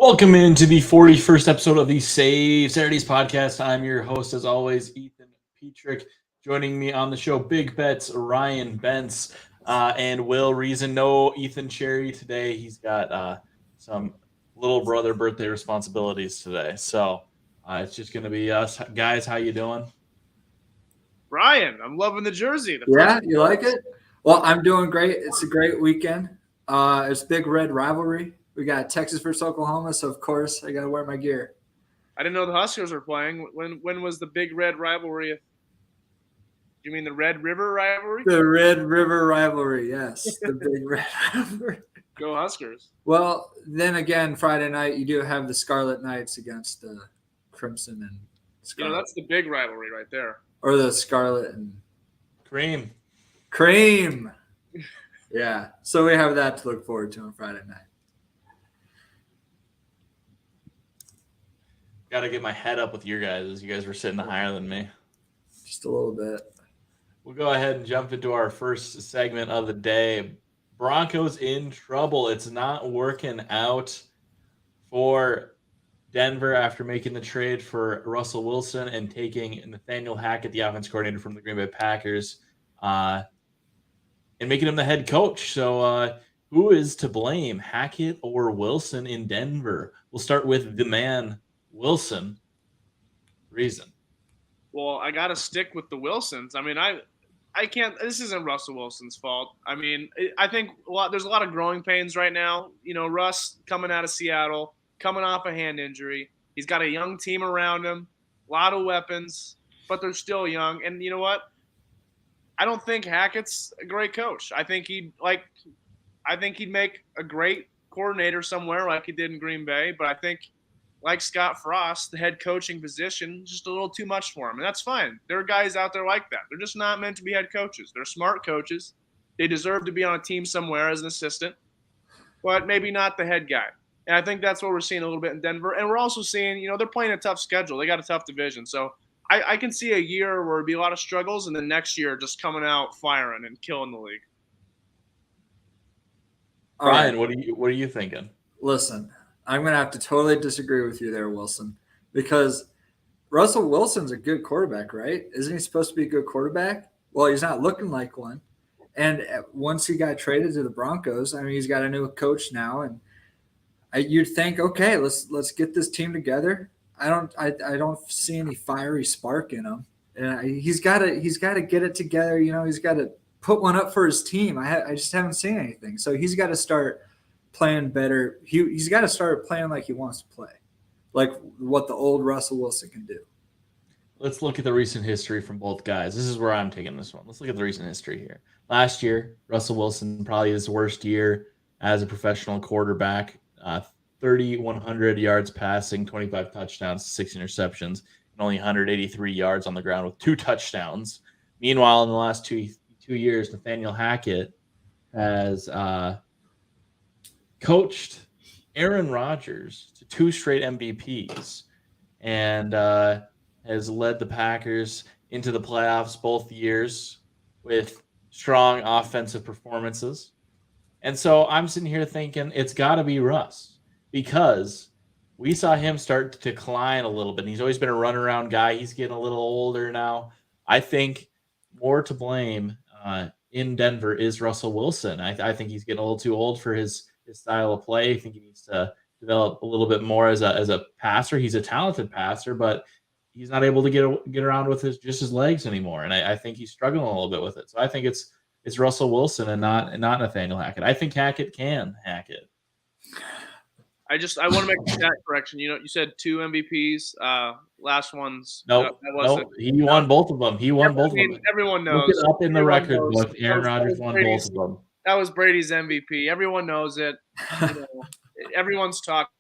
Welcome into the 41st episode of the Save Saturdays podcast. I'm your host, as always, Ethan Petrick. Joining me on the show, Big Bets, Ryan Bentz, and Will Reason. No Ethan Cherry today. He's got some little brother birthday responsibilities today. So it's just going to be us. Guys, how you doing? Ryan, I'm loving the jersey. You like it? Well, I'm doing great. It's a great weekend. It's Big Red Rivalry. We got Texas versus Oklahoma, so of course I got to wear my gear. I didn't know the Huskers were playing. When was the Big Red Rivalry? You mean the Red River Rivalry? The Red River Rivalry, yes. The Big Red Rivalry. Go Huskers. Well, then again, Friday night you do have the Scarlet Knights against the Crimson and Scarlet. That's the big rivalry right there. Or the Scarlet and Cream. Yeah, so we have that to look forward to on Friday night. Got to get my head up with your guys, as you guys were sitting higher than me. Just a little bit. We'll go ahead and jump into our first segment of the day. Broncos in trouble. It's not working out for Denver after making the trade for Russell Wilson and taking Nathaniel Hackett, the offense coordinator from the Green Bay Packers, and making him the head coach. So who is to blame, Hackett or Wilson in Denver? We'll start with the man, Wilson. Reason. Well, I got to stick with the Wilsons. I mean, I can't – this isn't Russell Wilson's fault. I mean, I think there's a lot of growing pains right now. You know, Russ coming out of Seattle, coming off a hand injury. He's got a young team around him, a lot of weapons, but they're still young. And you know what? I don't think Hackett's a great coach. I think he'd make a great coordinator somewhere like he did in Green Bay, but I think – like Scott Frost, the head coaching position, just a little too much for him. And that's fine. There are guys out there like that. They're just not meant to be head coaches. They're smart coaches. They deserve to be on a team somewhere as an assistant, but maybe not the head guy. And I think that's what we're seeing a little bit in Denver. And we're also seeing, they're playing a tough schedule. They got a tough division. So I can see a year where it'd be a lot of struggles, and then next year just coming out firing and killing the league. Ryan, what are you thinking? Listen, I'm going to have to totally disagree with you there, Wilson, because Russell Wilson's a good quarterback, right? Isn't he supposed to be a good quarterback? Well, he's not looking like one. And once he got traded to the Broncos, I mean, he's got a new coach now, and you'd think, okay, let's get this team together. I don't see any fiery spark in him, and he's got to get it together. He's got to put one up for his team. I just haven't seen anything, so he's got to start playing better. He's got to start playing like he wants to play, like what the old Russell Wilson can do. Let's look at the recent history from both guys. This is where I'm taking this one. Let's look at the recent history here. Last year, Russell Wilson, probably his worst year as a professional quarterback, 3,100 yards passing, 25 touchdowns, 6 interceptions, and only 183 yards on the ground with 2 touchdowns. Meanwhile, in the last two years, Nathaniel Hackett has coached Aaron Rodgers to 2 straight MVPs and has led the Packers into the playoffs both years with strong offensive performances. And so I'm sitting here thinking it's got to be Russ, because we saw him start to decline a little bit. He's always been a runaround guy. He's getting a little older now. I think more to blame in Denver is Russell Wilson. I think he's getting a little too old for his style of play. I think he needs to develop a little bit more as a passer. He's a talented passer, but he's not able to get around with his legs anymore. And I think he's struggling a little bit with it. So I think it's Russell Wilson and not Nathaniel Hackett. I think Hackett can hack it. I want to make a stat correction. You said 2 MVPs. Last one's no. He won both of them. Everyone knows. Look it up in the record book. Aaron Rodgers won both of them. That was Brady's MVP. Everyone knows it. Everyone's talking.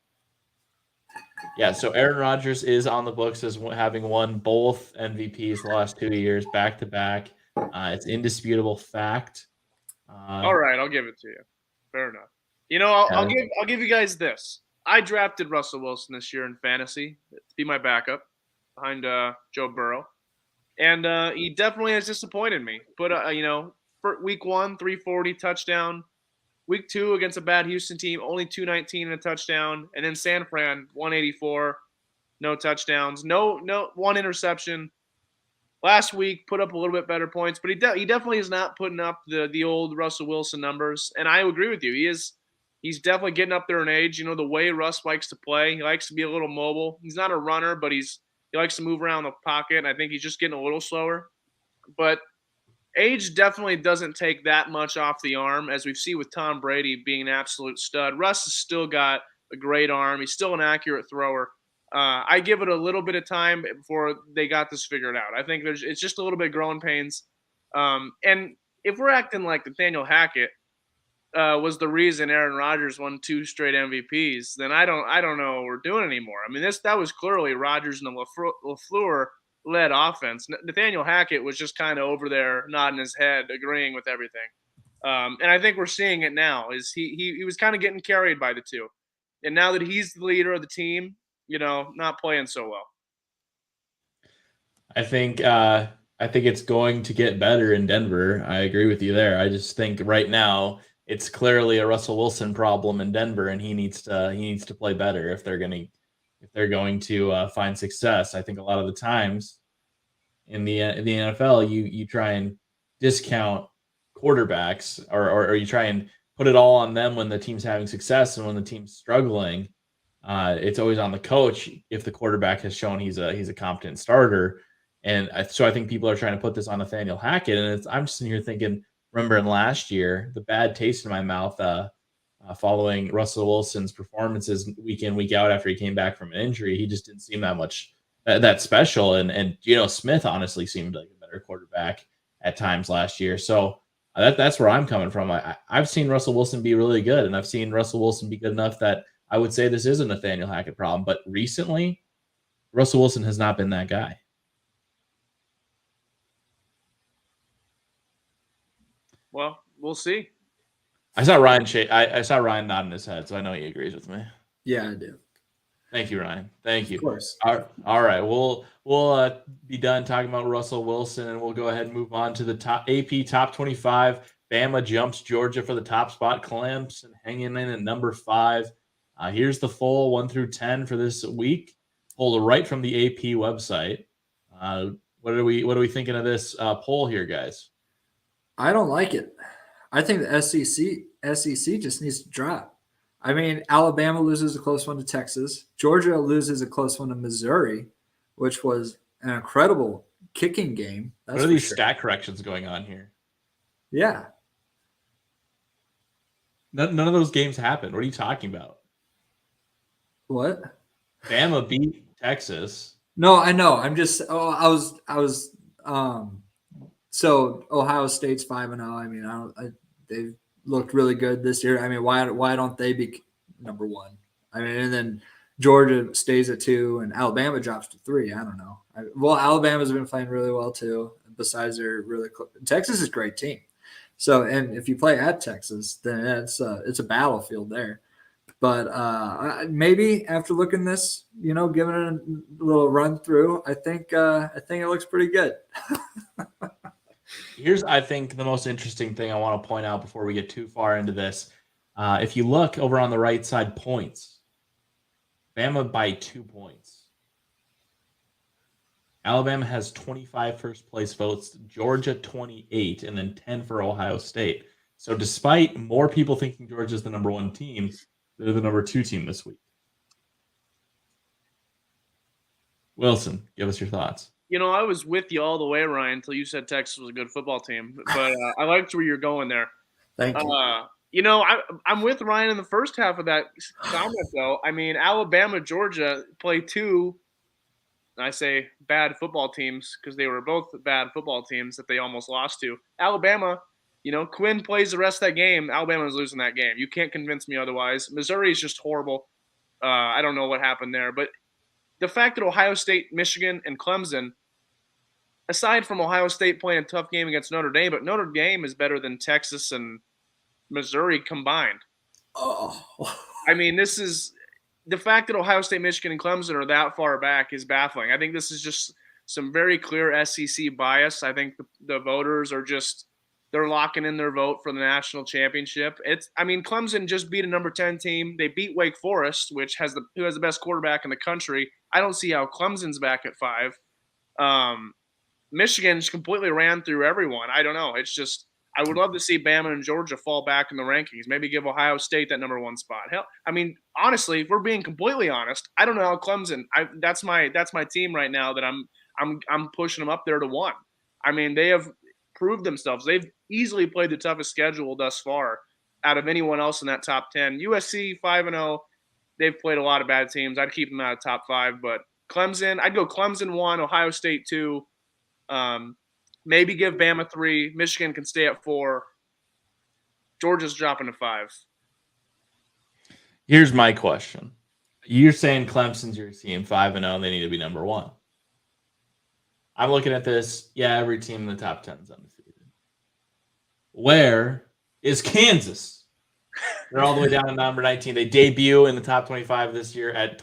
Yeah, so Aaron Rodgers is on the books as having won both MVPs the last 2 years back to back. It's indisputable fact. All right, I'll give it to you. Fair enough. I'll give you guys this. I drafted Russell Wilson this year in fantasy to be my backup behind Joe Burrow, and he definitely has disappointed me. But for week 1, 340 touchdown. week 2 against a bad Houston team, only 219 and a touchdown. And then San Fran, 184, no touchdowns, no one interception. Last week, put up a little bit better points, but he definitely is not putting up the old Russell Wilson numbers. And I agree with you. He's definitely getting up there in age. You know, the way Russ likes to play, he likes to be a little mobile. He's not a runner, but he likes to move around the pocket. And I think he's just getting a little slower. But age definitely doesn't take that much off the arm, as we've seen with Tom Brady being an absolute stud. Russ has still got a great arm. He's still an accurate thrower. I give it a little bit of time before they got this figured out. I think it's just a little bit of growing pains. And if we're acting like Nathaniel Hackett was the reason Aaron Rodgers won 2 straight MVPs, then I don't know what we're doing anymore. I mean, that was clearly Rodgers and the LaFleur-led offense. Nathaniel Hackett was just kind of over there nodding his head, agreeing with everything. And I think we're seeing it now. Is he was kind of getting carried by the two, and now that he's the leader of the team, you know, not playing so well. I think it's going to get better in Denver. I agree with you there. I just think right now it's clearly a Russell Wilson problem in Denver, and he needs to play better if they're going to find success. I think a lot of the times in the NFL, you try and discount quarterbacks, or you try and put it all on them when the team's having success, and when the team's struggling, it's always on the coach if the quarterback has shown he's a competent starter. And so I think people are trying to put this on Nathaniel Hackett, and I'm just sitting here thinking, remembering last year, the bad taste in my mouth following Russell Wilson's performances week in, week out after he came back from an injury. He just didn't seem that much that special, and Smith honestly seemed like a better quarterback at times last year. So that's where I'm coming from. I've seen Russell Wilson be really good, and I've seen Russell Wilson be good enough that I would say this is a Nathaniel Hackett problem. But recently, Russell Wilson has not been that guy. Well, we'll see. I saw Ryan I saw Ryan nodding his head, so I know he agrees with me. Yeah, I do. Thank you, Ryan. Thank you. Of course. All right. We'll be done talking about Russell Wilson, and we'll go ahead and move on to the AP top 25. Bama jumps Georgia for the top spot. Clemson hanging in at number 5. Here's the full 1 through 10 for this week, pulled right from the AP website. What are we thinking of this poll here, guys? I don't like it. I think the SEC just needs to drop. I mean, Alabama loses a close one to Texas. Georgia loses a close one to Missouri, which was an incredible kicking game. What are these stat corrections going on here? Yeah. None of those games happened. What are you talking about? What? Bama beat Texas. No, I know. I'm just. So Ohio State's 5-0. I mean, they've looked really good this year. I mean, why don't they be number 1? I mean, and then Georgia stays at 2, and Alabama drops to 3. I don't know. Well, Alabama's been playing really well too. Besides, they're really close. Texas is a great team. So, and if you play at Texas, then it's a battlefield there. But maybe after looking this, giving it a little run through, I think it looks pretty good. Here's, I think, the most interesting thing I want to point out before we get too far into this. If you look over on the right side, points. Bama by 2 points. Alabama has 25 first-place votes, Georgia 28, and then 10 for Ohio State. So despite more people thinking Georgia's the number 1 team, they're the number 2 team this week. Wilson, give us your thoughts. I was with you all the way, Ryan, until you said Texas was a good football team. But I liked where you're going there. Thank you. I'm with Ryan in the first half of that comment, though. I mean, Alabama, Georgia play 2, and I say bad football teams because they were both bad football teams that they almost lost to. Alabama, Quinn plays the rest of that game. Alabama's losing that game. You can't convince me otherwise. Missouri is just horrible. I don't know what happened there. But the fact that Ohio State, Michigan, and Clemson, aside from Ohio State playing a tough game against Notre Dame, but Notre Dame is better than Texas and Missouri combined. Oh. I mean, this is the fact that Ohio State, Michigan, and Clemson are that far back is baffling. I think this is just some very clear SEC bias. I think the voters are just they're locking in their vote for the national championship. Clemson just beat a number 10 team. They beat Wake Forest, who has the best quarterback in the country. I don't see how Clemson's back at 5. Michigan just completely ran through everyone. I don't know. It's just I would love to see Bama and Georgia fall back in the rankings. Maybe give Ohio State that number 1 spot. Hell, honestly, if we're being completely honest, I don't know how Clemson. That's my team right now that I'm pushing them up there to 1. They have proved themselves. They've easily played the toughest schedule thus far out of anyone else in that top 10. USC 5-0. They've played a lot of bad teams. I'd keep them out of top 5, but Clemson, I'd go Clemson 1, Ohio State 2. Maybe give Bama 3. Michigan can stay at 4. Georgia's dropping to 5. Here's my question. You're saying Clemson's your team 5-0, they need to be number 1. I'm looking at this. Yeah, every team in the top 10 is undefeated. Where is Kansas? They're all the way down to number 19. They debut in the top 25 this year at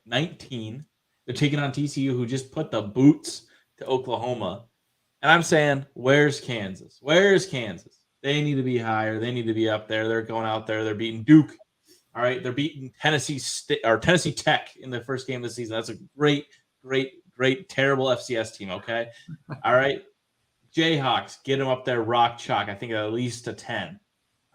19. They're taking on TCU, who just put the boots to Oklahoma. And I'm saying, where's Kansas? Where's Kansas? They need to be higher. They need to be up there. They're going out there. They're beating Duke. All right. They're beating Tennessee Tech in the first game of the season. That's a great, terrible FCS team. Okay. All right. Jayhawks, get them up there, rock chalk. I think at least a 10.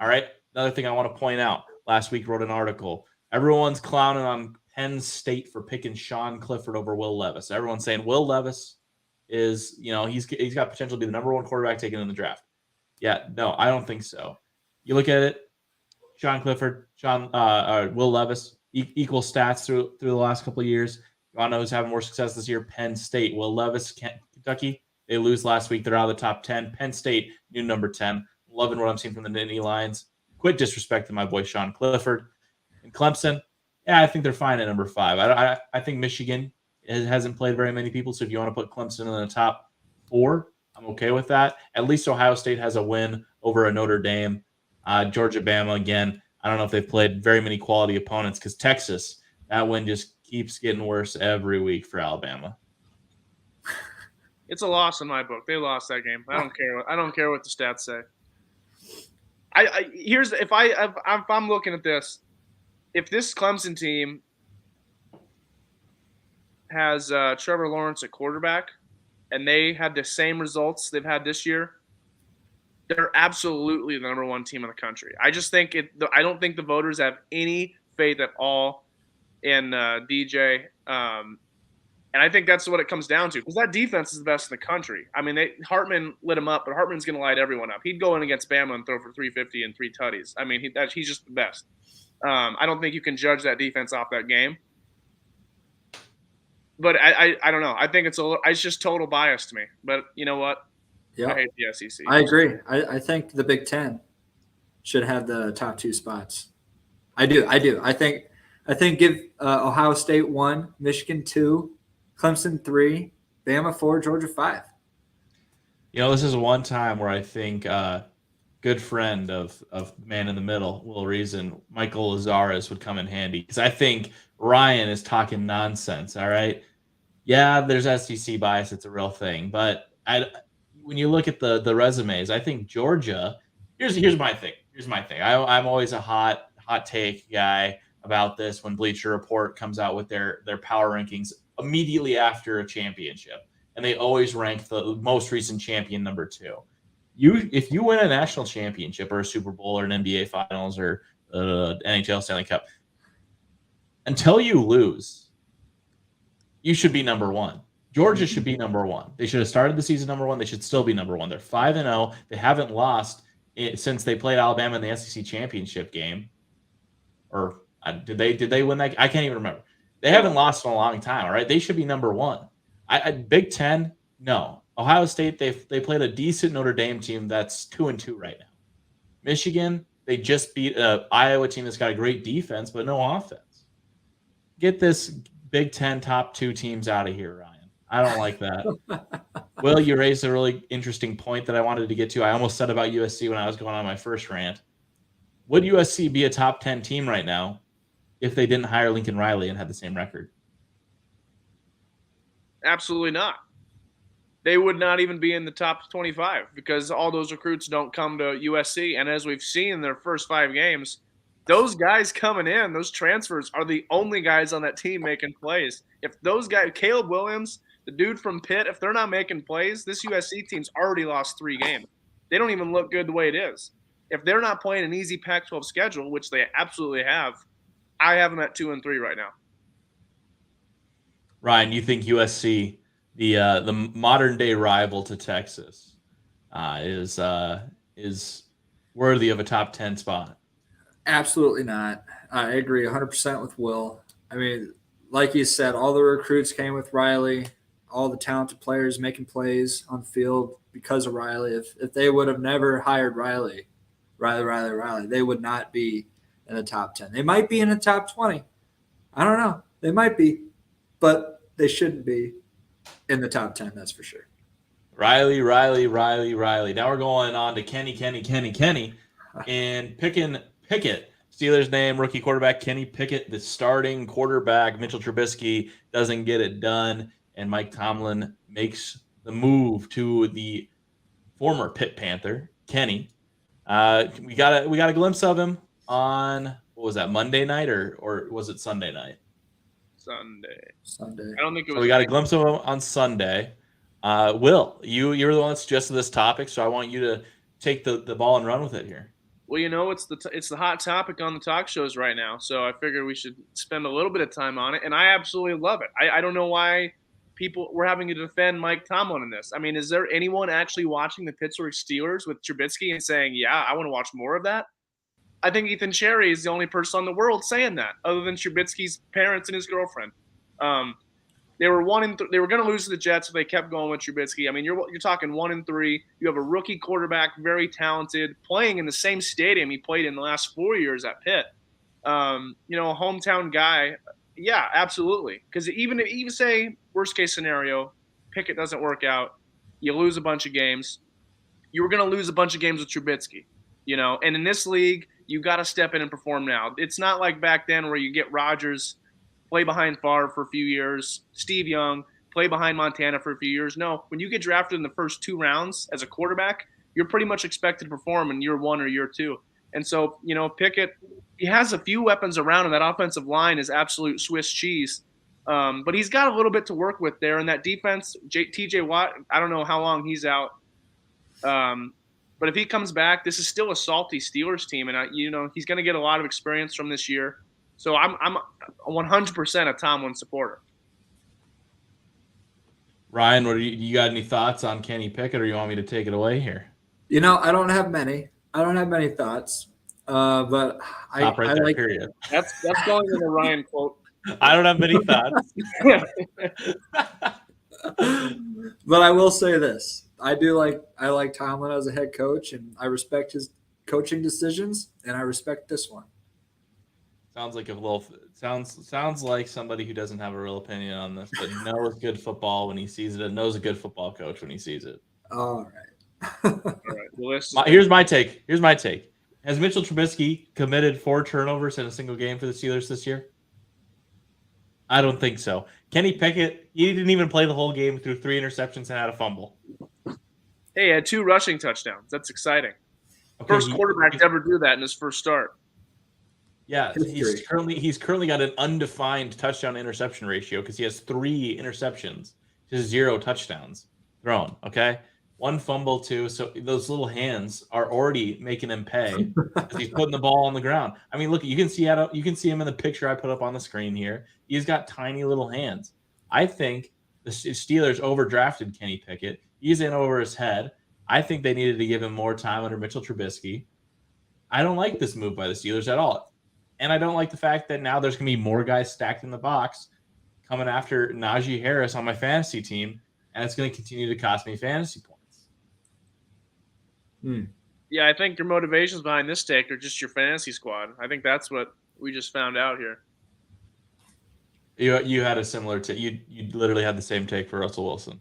All right. Another thing I want to point out. Last week wrote an article. Everyone's clowning on Penn State for picking Sean Clifford over Will Levis. Everyone's saying Will Levis is, he's got potential to be the number 1 quarterback taken in the draft. Yeah, no, I don't think so. You look at it, Sean Clifford, Will Levis, equal stats through the last couple of years. You want to know who's having more success this year? Penn State. Will Levis, Kentucky, they lose last week. They're out of the top 10. Penn State, new number 10. Loving what I'm seeing from the Nittany Lions. Quit disrespecting my boy Sean Clifford. And Clemson, yeah, I think they're fine at number 5. I think Michigan hasn't played very many people, so if you want to put Clemson in the top 4, I'm okay with that. At least Ohio State has a win over a Notre Dame. Georgia, Bama, again, I don't know if they've played very many quality opponents because Texas, that win just keeps getting worse every week for Alabama. It's a loss in my book. They lost that game. I don't care what the stats say. If I'm looking at this, if this Clemson team has Trevor Lawrence at quarterback, and they had the same results they've had this year, they're absolutely the number 1 team in the country. I just think I don't think the voters have any faith at all in DJ, and I think that's what it comes down to because that defense is the best in the country. Hartman lit him up, but Hartman's going to light everyone up. He'd go in against Bama and throw for 350 and 3 tutties. He's just the best. I don't think you can judge that defense off that game. But I don't know. I think it's just total bias to me. But you know what? Yeah, I hate the SEC. I agree. I think the Big Ten should have the top 2 spots. I do. I think give Ohio State 1, Michigan 2, Clemson 3, Bama 4, Georgia 5. This is one time where I think good friend of Man in the Middle, Will Reason, Michael Lazarus would come in handy because I think Ryan is talking nonsense. All right. Yeah, there's SEC bias. It's a real thing. But when you look at the resumes, I think Georgia, here's my thing. I'm always a hot take guy about this when Bleacher Report comes out with their power rankings immediately after a championship. And they always rank the most recent champion number 2. If you win a national championship or a Super Bowl or an NBA Finals or NHL Stanley Cup, until you lose, you should be number 1. Georgia should be number 1. They should have started the season number 1. They should still be number 1. They're 5-0. They haven't lost since they played Alabama in the SEC championship game. Or did they win that? I can't even remember. They haven't lost in a long time. All right, they should be number 1. Big Ten, no. Ohio State, they played a decent Notre Dame team that's 2-2 right now. Michigan, they just beat an Iowa team that's got a great defense but no offense. Get this Big Ten top 2 teams out of here, Ryan. I don't like that. Will, you raised a really interesting point that I wanted to get to. I almost said about USC when I was going on my first rant. Would USC be a top 10 team right now if they didn't hire Lincoln Riley and had the same record? Absolutely not. they would not even be in the top 25 because all those recruits don't come to USC. And as we've seen in their first 5 games, those guys coming in, those transfers are the only guys on that team making plays. If those guys, Caleb Williams, the dude from Pitt, if they're not making plays, this USC team's already lost 3 games. They don't even look good the way it is. If they're not playing an easy Pac-12 schedule, which they absolutely have, I have them at 2-3 right now. Ryan, you think USC, the modern day rival to Texas, is worthy of a top 10 spot? Absolutely not. I agree 100% with Will. I mean, like you said, all the recruits came with Riley, all the talented players making plays on the field because of Riley. If they would have never hired Riley, they would not be in the top 10. They might be in the top 20. I don't know. They might be, but they shouldn't be in the top 10, that's for sure. Riley. Now we're going on to Kenny. And picking Pickett, Steelers name, rookie quarterback Kenny Pickett, the starting quarterback. Mitchell Trubisky doesn't get it done, and Mike Tomlin makes the move to the former Pitt Panther, Kenny. We got a glimpse of him on, what was that, Monday night or was it Sunday night? Sunday. I don't think it was. So we got a glimpse of him on Sunday. Will, you're the one that suggested this topic, so I want you to take the ball and run with it here. Well, it's the hot topic on the talk shows right now, so I figured we should spend a little bit of time on it, and I absolutely love it. I don't know why we're having to defend Mike Tomlin in this. I mean, is there anyone actually watching the Pittsburgh Steelers with Trubisky and saying, yeah, I want to watch more of that? I think Ethan Cherry is the only person in the world saying that, other than Trubisky's parents and his girlfriend. They were they were going to lose to the Jets if they kept going with Trubisky. I mean, you're talking 1-3. You have a rookie quarterback, very talented, playing in the same stadium he played in the last 4 years at Pitt. A hometown guy. Yeah, absolutely. Because even say worst case scenario, Pickett doesn't work out, you lose a bunch of games. You were going to lose a bunch of games with Trubisky, And in this league, you got to step in and perform now. It's not like back then where you get Rodgers, play behind Favre for a few years, Steve Young, play behind Montana for a few years. No, when you get drafted in the first 2 rounds as a quarterback, you're pretty much expected to perform in year 1 or year 2. And so, Pickett, he has a few weapons around him. That offensive line is absolute Swiss cheese. But he's got a little bit to work with there. And that defense, TJ Watt, I don't know how long he's out. But if he comes back, this is still a salty Steelers team. And, he's going to get a lot of experience from this year. So I'm 100% a Tomlin supporter. Ryan, you got any thoughts on Kenny Pickett, or you want me to take it away here? I don't have many. Thoughts. But Stop right there, period. That's going in the Ryan quote. I don't have many thoughts. But I will say this. I like Tomlin as a head coach, and I respect his coaching decisions, and I respect this one. Sounds like somebody who doesn't have a real opinion on this, but knows good football when he sees it, and knows a good football coach when he sees it. All right. Well, here's my take. Has Mitchell Trubisky committed 4 turnovers in a single game for the Steelers this year? I don't think so. Kenny Pickett, he didn't even play the whole game, threw 3 interceptions and had a fumble. Hey, he had 2 rushing touchdowns. That's exciting. First quarterback to ever do that in his first start. Yeah, he's currently got an undefined touchdown interception ratio because he has 3 interceptions to 0 touchdowns thrown. Okay, 1 fumble too. So those little hands are already making him pay because he's putting the ball on the ground. I mean, look, you can see him in the picture I put up on the screen here. He's got tiny little hands. I think the Steelers overdrafted Kenny Pickett. He's in over his head. I think they needed to give him more time under Mitchell Trubisky. I don't like this move by the Steelers at all. And I don't like the fact that now there's going to be more guys stacked in the box coming after Najee Harris on my fantasy team, and it's going to continue to cost me fantasy points. Yeah, I think your motivations behind this take are just your fantasy squad. I think that's what we just found out here. You had a similar take. You literally had the same take for Russell Wilson.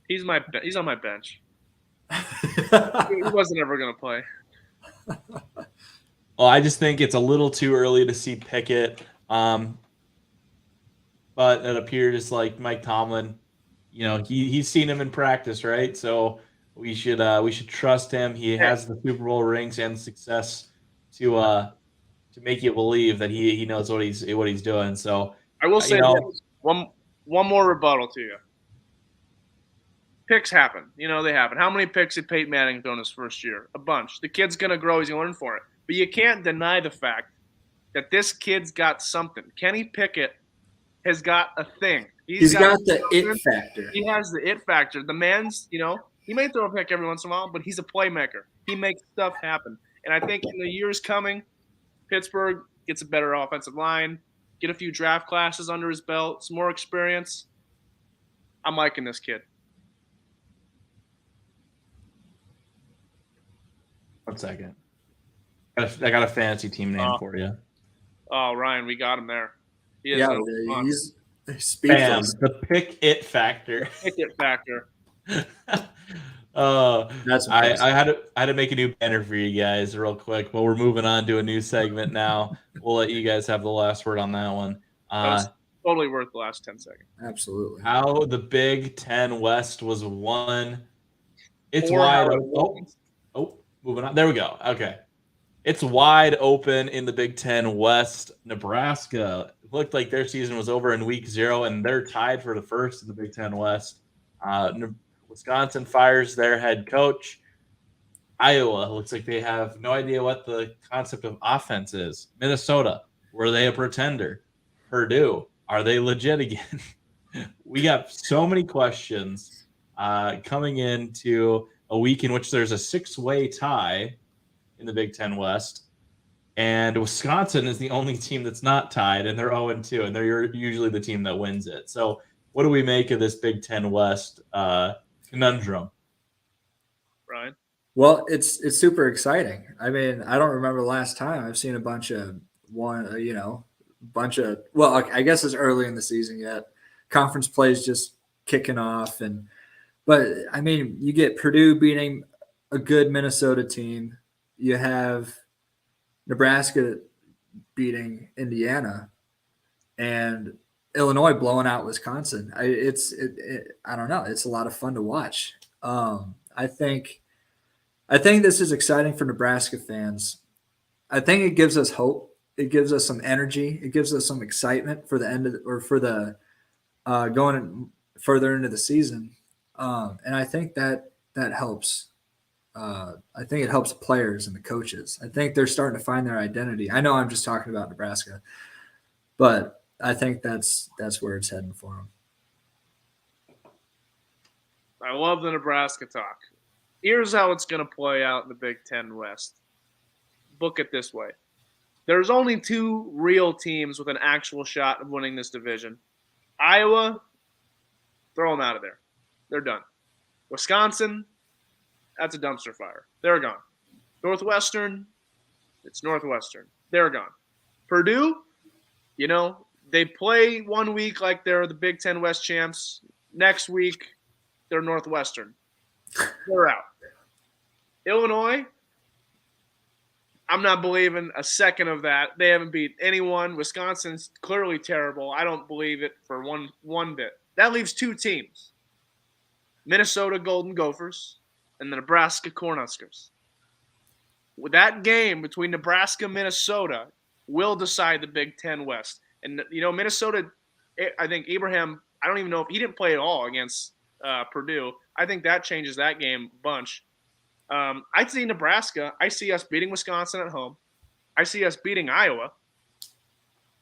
He's on my bench. He wasn't ever going to play. Well, I just think it's a little too early to see Pickett. But it appears like Mike Tomlin, he's seen him in practice, right? So we should trust him. He has the Super Bowl rings and success to make you believe that he knows what he's doing. So I will say this. one more rebuttal to you. Picks happen. They happen. How many picks did Peyton Manning throw in his first year? A bunch. The kid's going to grow. He's going to learn for it. But you can't deny the fact that this kid's got something. Kenny Pickett has got a thing. He's got the it factor. He has the it factor. The man's, he may throw a pick every once in a while, but he's a playmaker. He makes stuff happen. And I think in the years coming, Pittsburgh gets a better offensive line, get a few draft classes under his belt, some more experience. I'm liking this kid. 1 second. I got a fantasy team name for you. Oh, Ryan, we got him there. He's speechless. The pick it factor. Pick it factor. That's I had to make a new banner for you guys real quick, but we're moving on to a new segment now. We'll let you guys have the last word on that one. Totally worth the last 10 seconds. Absolutely. How the Big Ten West was won. It's wide open. Moving on. There we go. Okay. It's wide open in the Big Ten West. Nebraska looked like their season was over in week 0, and they're tied for the first in the Big Ten West. Wisconsin fires their head coach. Iowa looks like they have no idea what the concept of offense is. Minnesota, were they a pretender? Purdue, are they legit again? We got so many questions coming into a week in which there's a 6-way tie in the Big Ten West. And Wisconsin is the only team that's not tied, and they're 0-2, and they're usually the team that wins it. So what do we make of this Big Ten West conundrum? Ryan? Well, it's super exciting. I mean, I don't remember the last time I've seen a bunch of I guess it's early in the season yet. Conference plays just kicking off, but I mean, you get Purdue beating a good Minnesota team. You have Nebraska beating Indiana, and Illinois blowing out Wisconsin. I don't know. It's a lot of fun to watch. I think this is exciting for Nebraska fans. I think it gives us hope. It gives us some energy. It gives us some excitement for the end of going further into the season. And I think that helps. I think it helps players and the coaches. I think they're starting to find their identity. I know I'm just talking about Nebraska, but I think that's where it's heading for them. I love the Nebraska talk. Here's how it's going to play out in the Big Ten West. Book it this way. There's only 2 real teams with an actual shot of winning this division. Iowa, throw them out of there. They're done. Wisconsin, that's a dumpster fire. They're gone. Northwestern, it's Northwestern. They're gone. Purdue, they play 1 week like they're the Big Ten West champs. Next week, they're Northwestern. They're out. Illinois, I'm not believing a second of that. They haven't beat anyone. Wisconsin's clearly terrible. I don't believe it for one bit. That leaves 2 teams. Minnesota Golden Gophers and the Nebraska Cornhuskers. With that game between Nebraska and Minnesota will decide the Big Ten West. And, Minnesota, I think Abraham, I don't even know if he didn't play at all against Purdue. I think that changes that game a bunch. I see Nebraska. I see us beating Wisconsin at home. I see us beating Iowa.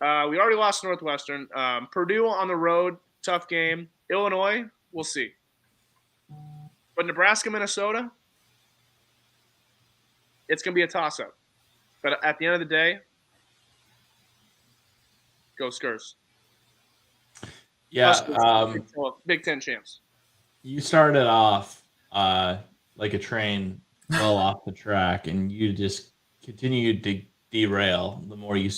We already lost Northwestern. Purdue on the road, tough game. Illinois, we'll see. But Nebraska, Minnesota, it's going to be a toss-up. But at the end of the day, go Skurs. Yeah. Big Ten champs. You started off like a train well off the track, and you just continued to derail the more you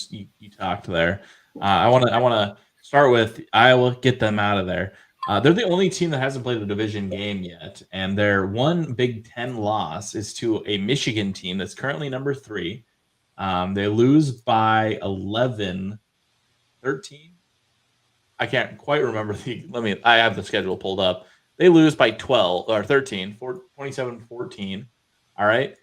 talked there. I want to start with Iowa. Get them out of there. They're the only team that hasn't played a division game yet, and their one Big Ten loss is to a Michigan team that's currently number 3. They lose by 11, 13. I can't quite remember I have the schedule pulled up. They lose by 12 or 13, 27-14. All right.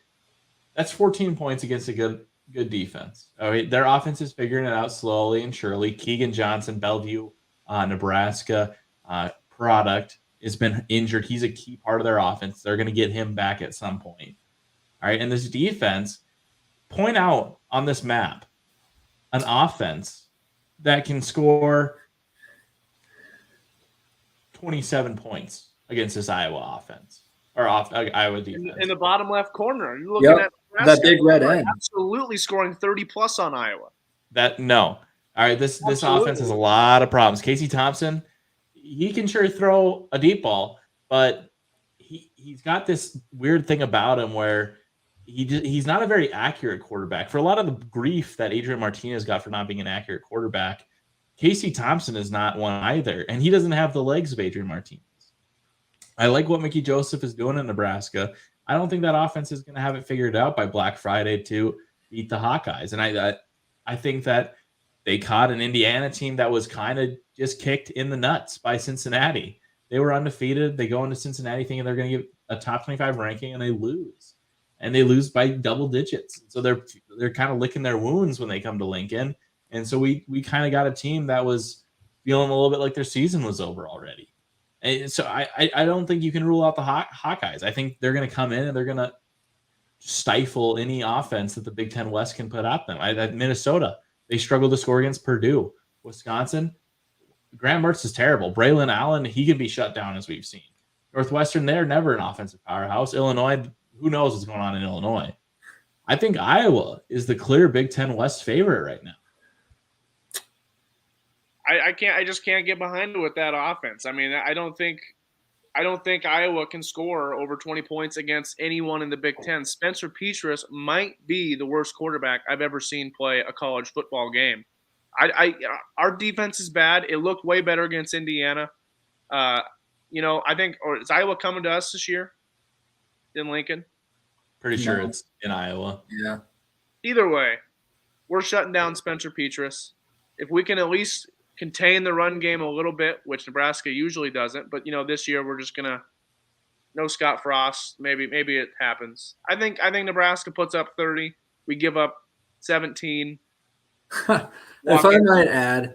That's 14 points against a good defense. All right. Their offense is figuring it out slowly and surely. Keegan Johnson, Bellevue, Nebraska product has been injured. He's a key part of their offense. They're going to get him back at some point. All right. And this defense, point out on this map an offense that can score 27 points against this Iowa offense or Iowa defense. In the bottom left corner, you're looking at that big red end. Absolutely scoring 30+ on Iowa. No. All right, this offense has a lot of problems. Casey Thompson, he can sure throw a deep ball, but he's got this weird thing about him where he's not a very accurate quarterback. For a lot of the grief that Adrian Martinez got for not being an accurate quarterback, Casey Thompson is not one either, and he doesn't have the legs of Adrian Martinez. I like what Mickey Joseph is doing in Nebraska. I don't think that offense is going to have it figured out by Black Friday to beat the Hawkeyes. And I think that they caught an Indiana team that was kind of just kicked in the nuts by Cincinnati. They were undefeated. They go into Cincinnati thinking they're going to get a top 25 ranking, and they lose. And they lose by double digits. So they're kind of licking their wounds when they come to Lincoln. And so we kind of got a team that was feeling a little bit like their season was over already. And so I don't think you can rule out the Hawkeyes. I think they're going to come in and they're going to stifle any offense that the Big Ten West can put at them. At Minnesota, they struggle to score against Purdue. Wisconsin, Graham Mertz is terrible. Braylon Allen, he can be shut down as we've seen. Northwestern, they're never an offensive powerhouse. Illinois, who knows what's going on in Illinois. I think Iowa is the clear Big Ten West favorite right now. I just can't get behind it with that offense. I mean, I don't think Iowa can score over 20 points against anyone in the Big Ten. Spencer Petras might be the worst quarterback I've ever seen play a college football game. Our defense is bad. It looked way better against Indiana. I think, or is Iowa coming to us this year in Lincoln? Pretty sure it's in Iowa. Yeah. Either way, we're shutting down Spencer Petras. If we can at least contain the run game a little bit, which Nebraska usually doesn't, but this year we're just gonna no Scott Frost. Maybe it happens. I think Nebraska puts up 30. We give up 17. If I might add,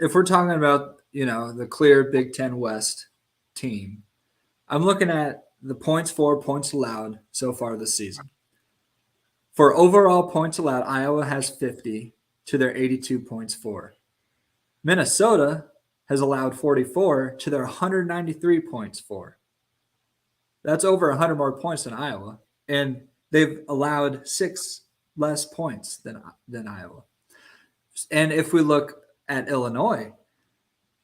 if we're talking about the clear Big Ten West team, I'm looking at the points for, points allowed so far this season. For overall points allowed, Iowa has 50 to their 82 points for. Minnesota has allowed 44 to their 193 points for. That's over 100 more points than Iowa, and they've allowed 6 less points than Iowa. And if we look at Illinois,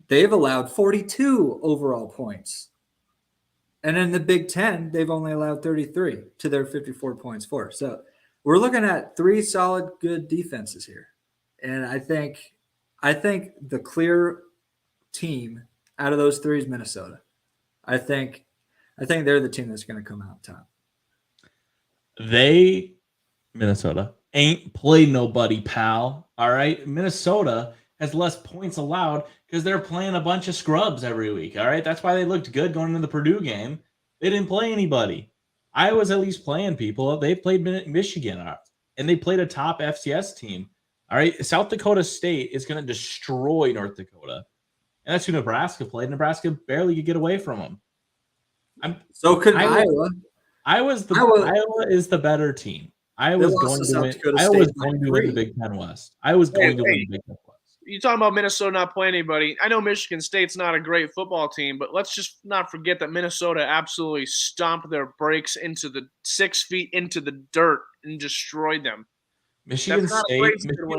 they've allowed 42 overall points. And in the Big Ten, they've only allowed 33 to their 54 points for. So we're looking at 3 solid, good defenses here. And I think the clear team out of those 3 is Minnesota. I think they're the team that's going to come out top. Minnesota ain't played nobody, pal. All right. Minnesota has less points allowed because they're playing a bunch of scrubs every week. All right. That's why they looked good going into the Purdue game. They didn't play anybody. Iowa's at least playing people. They played Michigan, and they played a top FCS team. All right. South Dakota State is going to destroy North Dakota. And that's who Nebraska played. Nebraska barely could get away from them. So could Iowa. Iowa is the better team. Iowa's going to win the Big Ten West. Iowa's going to win the Big Ten West. You talking about Minnesota not playing anybody? I know Michigan State's not a great football team, but let's just not forget that Minnesota absolutely stomped their brakes into the 6 feet into the dirt and destroyed them. Michigan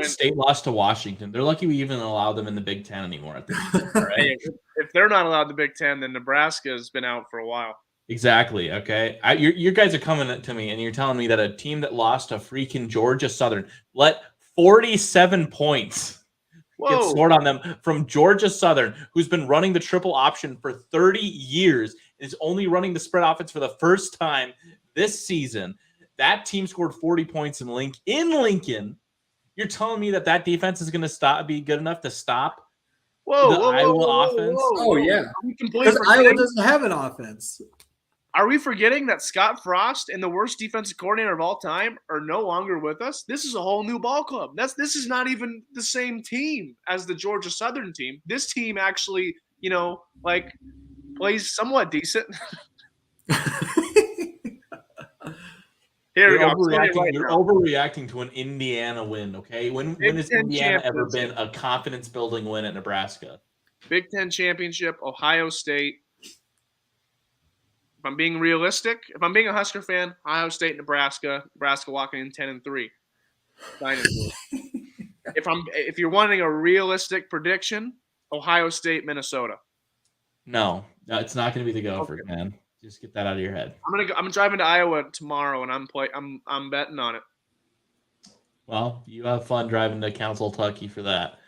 State lost to Washington. They're lucky we even allow them in the Big Ten anymore. At the right? If they're not allowed the Big Ten, then Nebraska has been out for a while. Exactly. Okay. You guys are coming to me and you're telling me that a team that lost to freaking Georgia Southern let 47 points get scored on them from Georgia Southern, who's been running the triple option for 30 years, is only running the spread offense for the first time this season. That team scored 40 points in Lincoln, You're telling me that defense is going to be good enough to stop Whoa, offense? Oh, yeah. Are we completely Because Iowa forgetting? doesn't have an offense. Are we forgetting that Scott Frost and the worst defensive coordinator of all time are no longer with us? This is a whole new ball club. This is not even the same team as the Georgia Southern team. This team actually, plays somewhat decent. Here we go. You're overreacting to an Indiana win, okay? When has Indiana ever been a confidence-building win at Nebraska? Big Ten championship, Ohio State. If I'm being realistic, if I'm being a Husker fan, Ohio State, Nebraska walking in 10-3. 9-3. If you're wanting a realistic prediction, Ohio State, Minnesota. No, it's not going to be the Gophers, man. Just get that out of your head. I'm driving to Iowa tomorrow, and I'm betting on it. Well, you have fun driving to Council Tucky for that.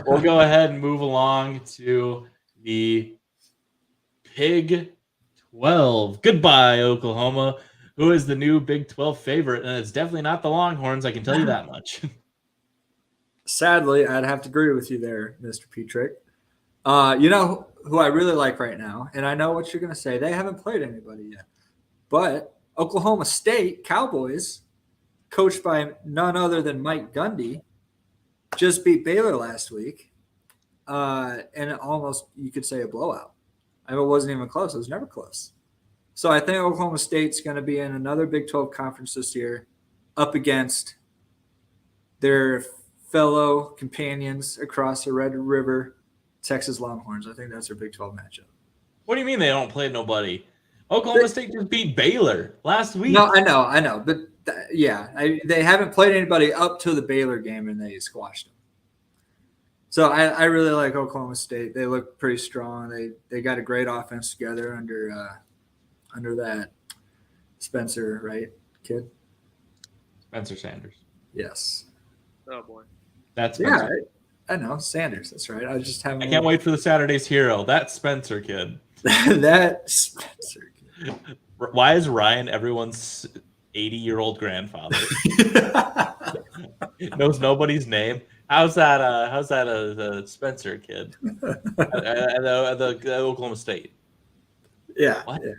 We'll go ahead and move along to the Big 12. Goodbye, Oklahoma, who is the new Big 12 favorite, and it's definitely not the Longhorns, I can tell you that much. Sadly, I'd have to agree with you there, Mr. Petrick. You know who I really like right now, and I know what you're going to say. They haven't played anybody yet. But Oklahoma State Cowboys, coached by none other than Mike Gundy, just beat Baylor last week. And almost, you could say, a blowout. I mean, it wasn't even close. It was never close. So I think Oklahoma State's going to be in another Big 12 conference this year up against their fellow companions across the Red River, Texas Longhorns. I think that's their Big 12 matchup. What do you mean they don't play nobody? Oklahoma State just beat Baylor last week. No, I know. But, they haven't played anybody up to the Baylor game, and they squashed them. So I really like Oklahoma State. They look pretty strong. They got a great offense together under that Spencer, right, kid? Spencer Sanders. Yes. Oh, boy. That's Spencer. Yeah, I know. Sanders. That's right. I was just having. I can't wait for the Saturday's hero. That Spencer kid. That Spencer kid. Why is Ryan everyone's 80-year-old grandfather? Knows nobody's name. How's that a Spencer kid at the Oklahoma State? Yeah. What? Yeah.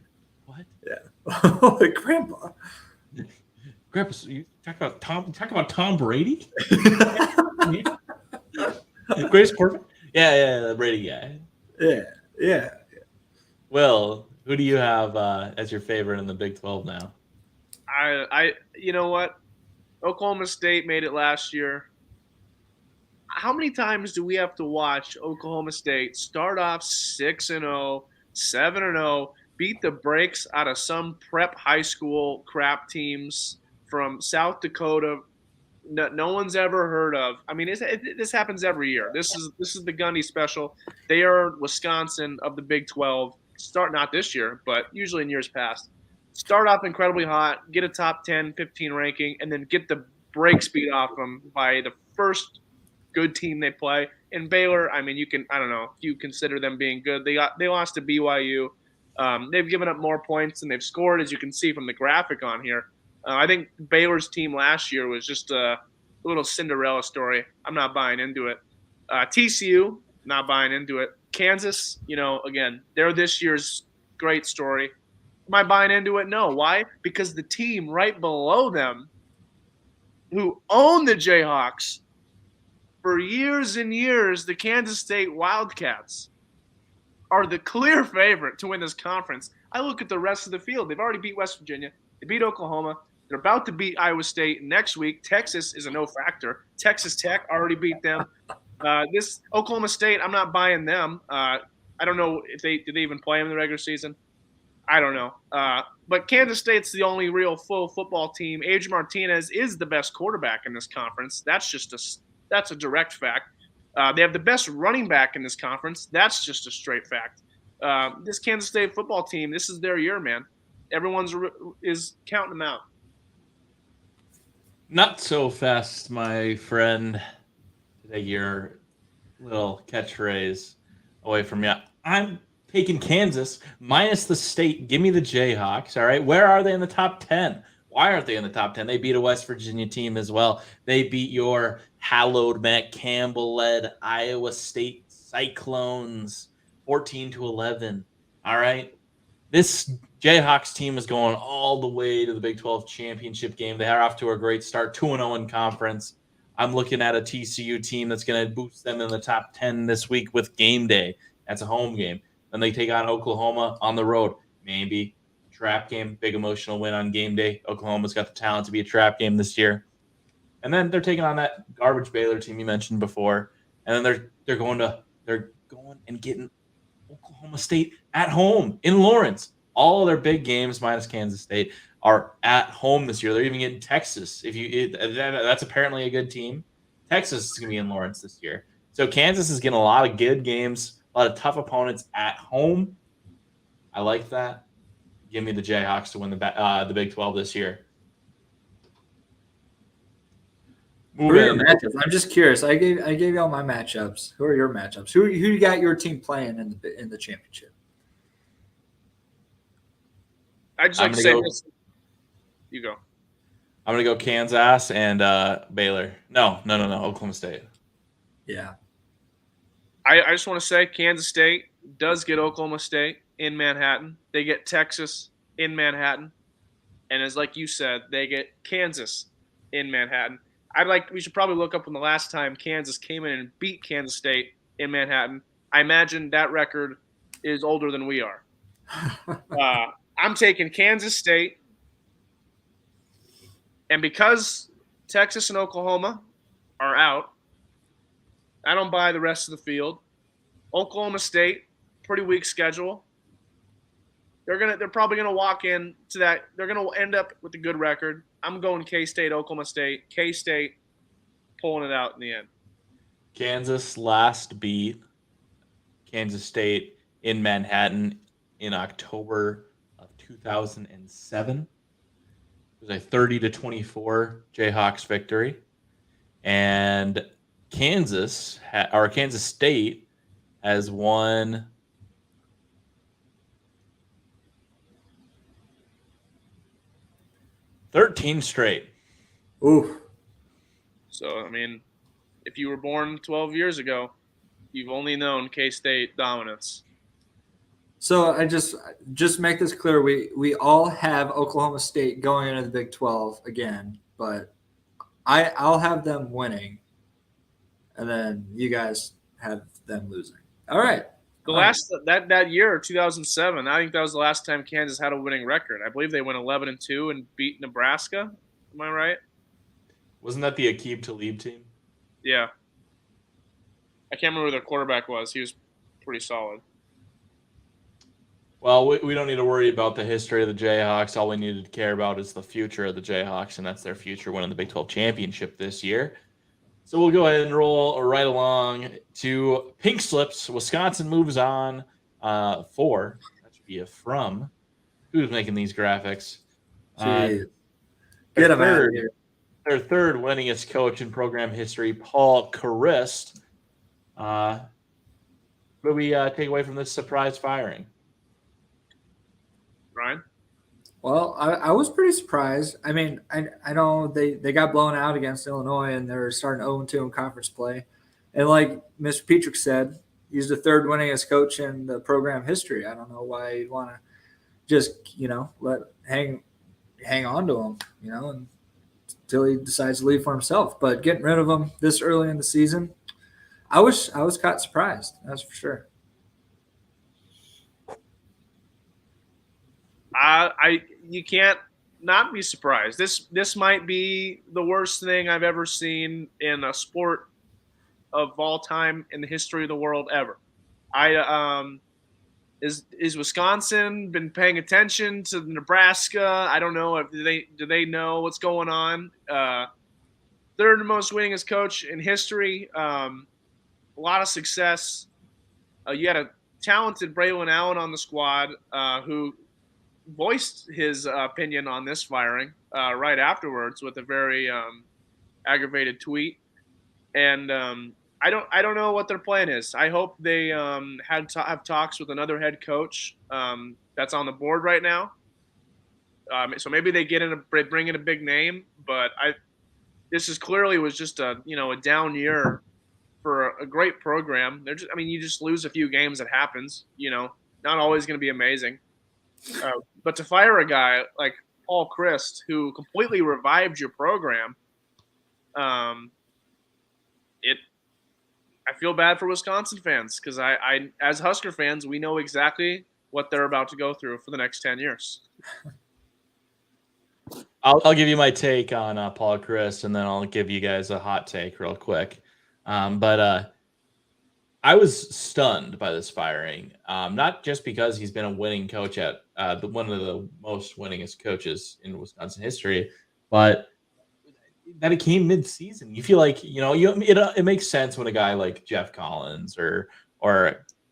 What? Yeah. Grandpa. Grandpa, you talk about Tom Brady? Greatest quarterback? Yeah, the Brady guy. Yeah. Will, who do you have as your favorite in the Big 12 now? You know what? Oklahoma State made it last year. How many times do we have to watch Oklahoma State start off 6-0, 7-0, beat the brakes out of some prep high school crap teams from South Dakota no one's ever heard of? I mean, this happens every year. This is the Gundy special. They are Wisconsin of the Big 12. Start not this year, but usually in years past. Start off incredibly hot, get a top 10, 15 ranking, and then get the brakes beat off them by the first good team they play. And Baylor, I mean, I don't know if you consider them being good. They lost to BYU. They've given up more points than they've scored, as you can see from the graphic on here. I think Baylor's team last year was just a little Cinderella story. I'm not buying into it. TCU, not buying into it. Kansas, again, they're this year's great story. Am I buying into it? No. Why? Because the team right below them, who own the Jayhawks for years and years, the Kansas State Wildcats, are the clear favorite to win this conference. I look at the rest of the field. They've already beat West Virginia. They beat Oklahoma. They're about to beat Iowa State next week. Texas is a no factor. Texas Tech already beat them. This Oklahoma State, I'm not buying them. I don't know if did they even play them in the regular season. I don't know. But Kansas State's the only real full football team. Adrian Martinez is the best quarterback in this conference. That's a direct fact. They have the best running back in this conference. That's just a straight fact. This Kansas State football team, this is their year, man. Everyone's is counting them out. Not so fast, my friend. Take your little catchphrase away from you. I'm taking Kansas minus the state. Give me the Jayhawks. All right. Where are they in the top 10? Why aren't they in the top 10? They beat a West Virginia team as well. They beat your hallowed Matt Campbell-led Iowa State Cyclones 14-11. All right. This Jayhawks team is going all the way to the Big 12 championship game. They are off to a great start, 2-0 in conference. I'm looking at a TCU team that's going to boost them in the top 10 this week with game day. That's a home game. Then they take on Oklahoma on the road. Maybe trap game, big emotional win on game day. Oklahoma's got the talent to be a trap game this year. And then they're taking on that garbage Baylor team you mentioned before. And then they're going and getting Oklahoma State at home in Lawrence. All of their big games minus Kansas State are at home this year. They're even getting Texas. That's apparently a good team. Texas is going to be in Lawrence this year. So Kansas is getting a lot of good games, a lot of tough opponents at home. I like that. Give me the Jayhawks to win the Big 12 this year. Who are your matchups? I'm just curious. I gave you all my matchups. Who are your matchups? Who you got your team playing in the championship? I just like to say this. You go. I'm gonna go Kansas and Baylor. No, Oklahoma State. Yeah. I just want to say Kansas State does get Oklahoma State in Manhattan. They get Texas in Manhattan. And as like you said, they get Kansas in Manhattan. We should probably look up when the last time Kansas came in and beat Kansas State in Manhattan. I imagine that record is older than we are. I'm taking Kansas State. And because Texas and Oklahoma are out, I don't buy the rest of the field. Oklahoma State, pretty weak schedule. They're probably gonna walk in to that. They're gonna end up with a good record. I'm going K-State, Oklahoma State. K-State pulling it out in the end. Kansas last beat Kansas State in Manhattan in October of 2007. It was a 30-24 Jayhawks victory. And Kansas State has won 13 straight. Ooh. So, I mean, if you were born 12 years ago, you've only known K-State dominance. So I just make this clear. We all have Oklahoma State going into the Big 12 again, but I'll have them winning, and then you guys have them losing. All right. That year, 2007, I think that was the last time Kansas had a winning record. I believe they went 11-2 and beat Nebraska. Am I right? Wasn't that the Aqib Talib team? Yeah. I can't remember who their quarterback was. He was pretty solid. Well, we don't need to worry about the history of the Jayhawks. All we need to care about is the future of the Jayhawks, and that's their future winning the Big 12 championship this year. So we'll go ahead and roll right along to Pink Slips. Wisconsin moves on that should be from. Who's making these graphics? Get them out of here. Their third winningest coach in program history, Paul Chryst. What do we take away from this surprise firing? Ryan? Well, I was pretty surprised. I mean, I know they got blown out against Illinois, and they're starting 0-2 in conference play. And like Mr. Petrick said, he's the third winningest coach in the program history. I don't know why you'd want to just, let hang on to him, until he decides to leave for himself. But getting rid of him this early in the season, I was caught surprised. That's for sure. You can't not be surprised. This might be the worst thing I've ever seen in a sport of all time in the history of the world ever. Is Wisconsin been paying attention to Nebraska? I don't know. Do they know what's going on? They're the most winningest coach in history. A lot of success. You had a talented Braylon Allen on the squad who voiced his opinion on this firing right afterwards with a very aggravated tweet. And I don't know what their plan is. I hope they have talks with another head coach that's on the board right now. So maybe they bring in a big name, but this is clearly was just a down year for a great program. You just lose a few games. It happens. Not always going to be amazing. But to fire a guy like Paul Chryst, who completely revived your program, I feel bad for Wisconsin fans because I as Husker fans, we know exactly what they're about to go through for the next 10 years. I'll give you my take on Paul Chryst, and then I'll give you guys a hot take real quick. But I was stunned by this firing, not just because he's been a winning coach at one of the most winningest coaches in Wisconsin history, but that it came mid-season. You feel like it makes sense when a guy like Jeff Collins or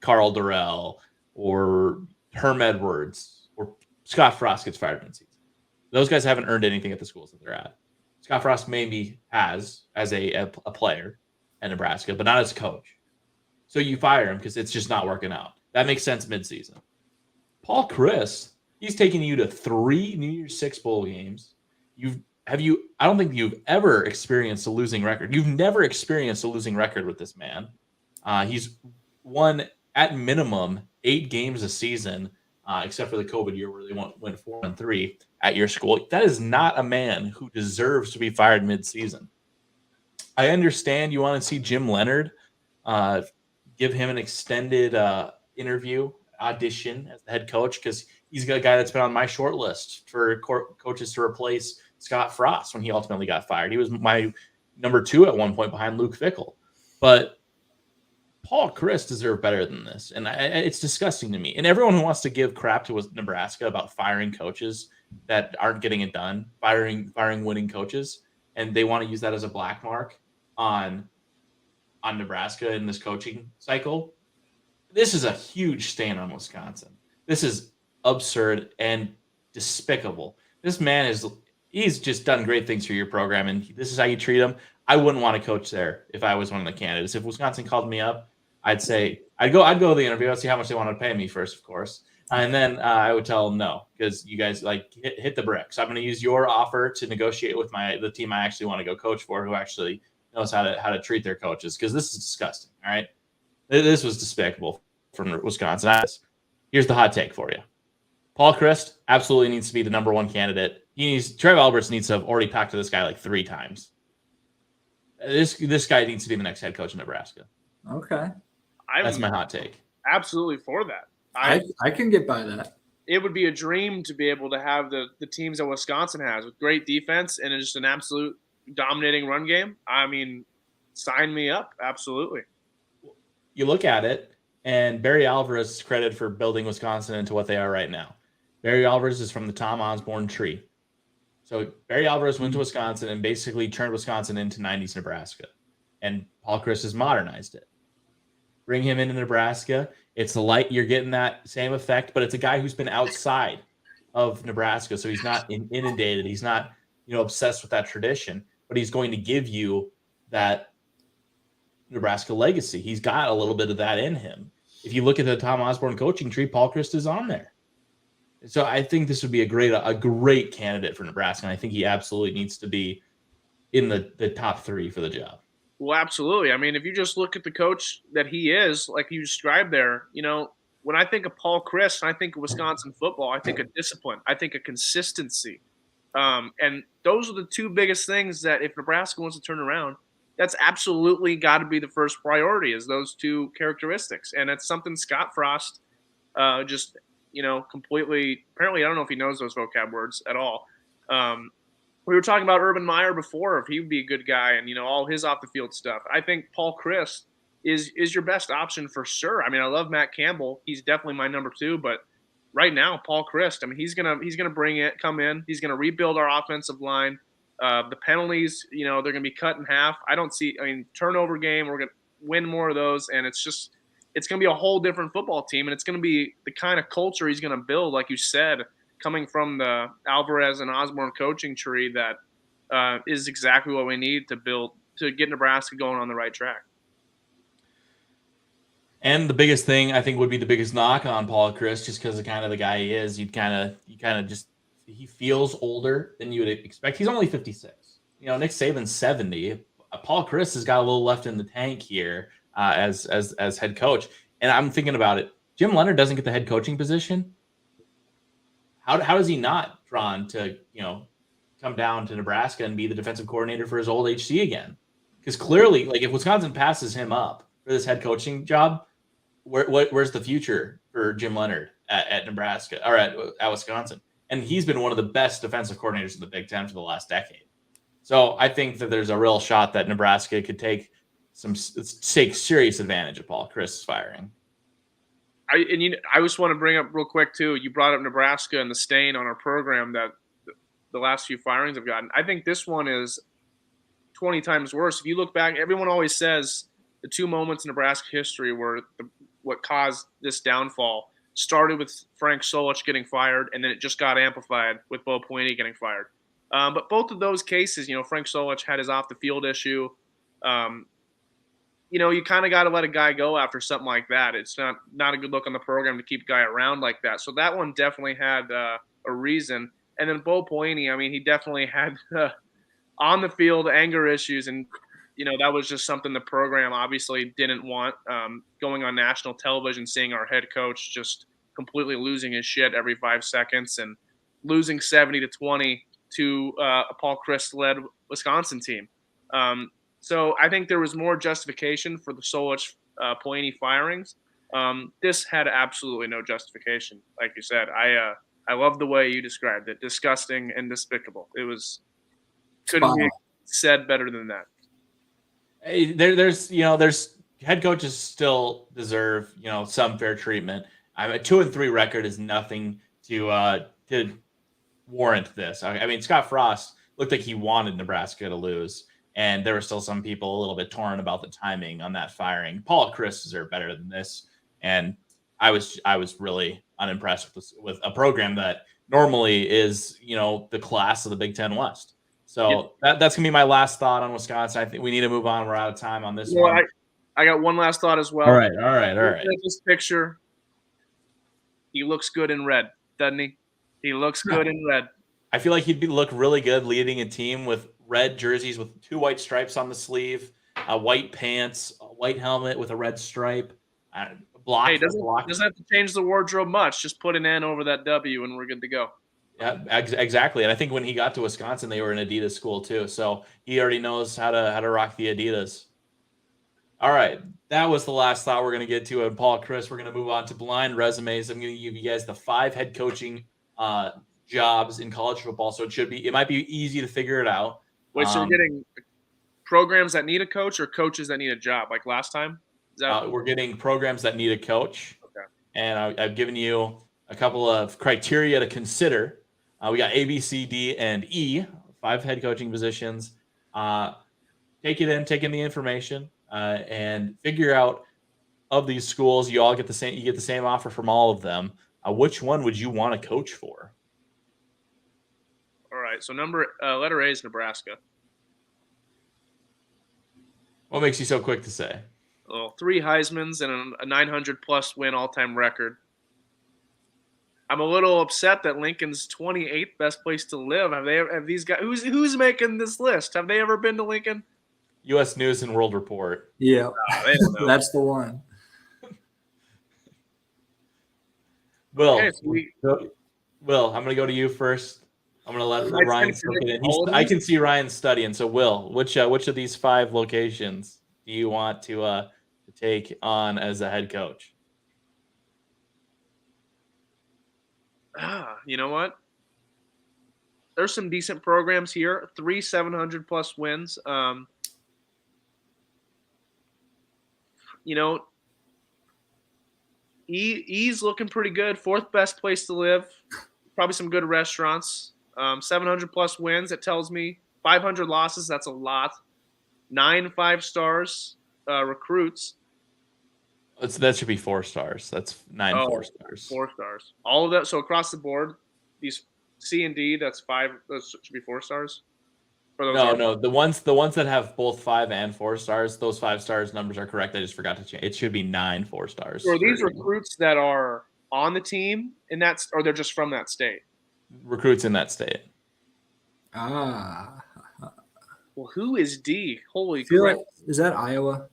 Carl Durrell or Herm Edwards or Scott Frost gets fired mid-season. Those guys haven't earned anything at the schools that they're at. Scott Frost maybe has as a player at Nebraska, but not as a coach. So you fire him because it's just not working out. That makes sense mid-season. Paul Chryst, he's taking you to 3 New Year's Six bowl games. I don't think you've ever experienced a losing record. You've never experienced a losing record with this man. He's won at minimum 8 games a season, except for the COVID year where they went 4-3 at your school. That is not a man who deserves to be fired mid-season. I understand you want to see Jim Leonard give him an extended interview audition as the head coach because he's a guy that's been on my short list for coaches to replace Scott Frost when he ultimately got fired. He was my number 2 at one point behind Luke Fickell. But Paul Chryst deserved better than this, and it's disgusting to me. And everyone who wants to give crap to Nebraska about firing coaches that aren't getting it done, firing winning coaches, and they want to use that as a black mark on Nebraska in this coaching cycle. This is a huge stain on Wisconsin. This is absurd and despicable. This man he's just done great things for your program, and this is how you treat him. I wouldn't want to coach there if I was one of the candidates. If Wisconsin called me up, I'd say I'd go to the interview. I'd see how much they want to pay me first, of course, and then I would tell them no because you guys hit the bricks. I'm going to use your offer to negotiate with the team I actually want to go coach for, who actually knows how to treat their coaches, because this is disgusting. All right, this was despicable from Wisconsin. Here's the hot take for you. Paul Chryst absolutely needs to be the number 1 candidate. Trev Alberts needs to have already talked to this guy like 3 times. This guy needs to be the next head coach in Nebraska. Okay. That's my hot take. Absolutely for that. I can get by that. It would be a dream to be able to have the teams that Wisconsin has with great defense and just an absolute dominating run game. I mean, sign me up. Absolutely. You look at it, and Barry Alvarez is credited for building Wisconsin into what they are right now. Barry Alvarez is from the Tom Osborne tree. So Barry Alvarez went to Wisconsin and basically turned Wisconsin into 90s Nebraska. And Paul Chryst has modernized it. Bring him into Nebraska. It's you're getting that same effect, but it's a guy who's been outside of Nebraska. So he's not inundated. He's not, obsessed with that tradition, but he's going to give you that Nebraska legacy. He's got a little bit of that in him. If you look at the Tom Osborne coaching tree, Paul Chryst is on there. So I think this would be a great candidate for Nebraska, and I think he absolutely needs to be in the top 3 for the job. Well, absolutely. I mean, if you just look at the coach that he is, like you described there, when I think of Paul Chryst, I think of Wisconsin football. I think of discipline. I think of consistency. And those are the 2 biggest things that if Nebraska wants to turn around, that's absolutely got to be the first priority, is those 2 characteristics. And it's something Scott Frost completely – apparently I don't know if he knows those vocab words at all. We were talking about Urban Meyer before, if he would be a good guy and, all his off-the-field stuff. I think Paul Chryst is your best option for sure. I mean, I love Matt Campbell. He's definitely my number 2, but right now, Paul Chryst, I mean, he's gonna come in. He's gonna rebuild our offensive line. The penalties, they're gonna be cut in half. Turnover game, we're gonna win more of those, and it's gonna be a whole different football team, and it's gonna be the kind of culture he's gonna build, like you said, coming from the Alvarez and Osborne coaching tree. That is exactly what we need to build to get Nebraska going on the right track. And the biggest thing I think would be the biggest knock on Paul Chryst, just because of kind of the guy he is, you kind of just he feels older than you would expect. He's only 56. Nick Saban's 70. Paul Chryst has got a little left in the tank here as head coach. And I'm thinking about it. Jim Leonhard doesn't get the head coaching position. How is he not drawn to, come down to Nebraska and be the defensive coordinator for his old HC again? Because clearly, like, if Wisconsin passes him up for this head coaching job, where's the future for Jim Leonhard at Nebraska or at Wisconsin? And he's been one of the best defensive coordinators in the Big Ten for the last decade. So I think that there's a real shot that Nebraska could take serious advantage of Paul Chryst's firing. I just want to bring up real quick too. You brought up Nebraska and the stain on our program that the last few firings have gotten. I think this one is 20 times worse. If you look back, everyone always says the two moments in Nebraska history where what caused this downfall started with Frank Solich getting fired, and then it just got amplified with Bo Pelini getting fired. But both of those cases, Frank Solich had his off the field issue. You kind of got to let a guy go after something like that. It's not a good look on the program to keep a guy around like that. So that one definitely had a reason. And then Bo Pelini, I mean, he definitely had on the field anger issues, and that was just something the program obviously didn't want. Going on national television, seeing our head coach just completely losing his shit every 5 seconds and losing 70-20 to a Paul Chryst-led Wisconsin team. So I think there was more justification for the Solich Pelini firings. This had absolutely no justification. Like you said, I love the way you described it. Disgusting and despicable. It was couldn't be said better than that. Hey, there's head coaches still deserve some fair treatment. A 2-3 record is nothing to warrant this. I mean, Scott Frost looked like he wanted Nebraska to lose, and there were still some people a little bit torn about the timing on that firing. Paul Chryst deserved better than this, and I was really unimpressed with a program that normally is the class of the Big Ten West. So that's gonna be my last thought on Wisconsin. I think we need to move on. We're out of time on this one. I got one last thought as well. All right. This picture, he looks good in red, doesn't he? He looks good in red. I feel like he'd look really good leading a team with red jerseys with 2 white stripes on the sleeve, white pants, a white helmet with a red stripe. Block. Hey, doesn't have to change the wardrobe much. Just put an N over that W and we're good to go. Yeah, exactly. And I think when he got to Wisconsin, they were an Adidas school too. So he already knows how to rock the Adidas. All right. That was the last thought we're going to get to on Paul Chryst. We're going to move on to blind resumes. I'm going to give you guys the 5 head coaching jobs in college football. So it might be easy to figure it out. Wait, so we're getting programs that need a coach or coaches that need a job like last time? We're getting programs that need a coach. Okay. And I've given you a couple of criteria to consider. We got A, B, C, D, and E, 5 head coaching positions. Take in the information and figure out of these schools. You get the same offer from all of them. Which one would you want to coach for? All right. So letter A is Nebraska. What makes you so quick to say? Well, 3 Heismans and a 900+ win all-time record. I'm a little upset that Lincoln's 28th best place to live. Have these guys? Who's making this list? Have they ever been to Lincoln? U.S. News and World Report. Yeah, that's the one. Will, okay, so Will, I'm going to go to you first. I'm going to let Ryan look at it. I can see Ryan studying. So, Will, which of these 5 locations do you want to take on as a head coach? You know what? There's some decent programs here. 3 700+ wins. E's looking pretty good. 4th best place to live. Probably some good restaurants. 700+ wins. It tells me 500 losses. That's a lot. 9 5-stars recruits. That should be 4 stars. That's 9 4 stars. 4 stars. All of that. So across the board, these C and D, that's 5. Those should be 4 stars. No. The ones that have both 5 and 4 stars, those 5 stars numbers are correct. I just forgot to change. It should be 9 4 stars. So are these recruits that are on the team or they're just from that state? recruits in that state. Ah. Well, who is D? Holy Feel crap. like, is that Iowa?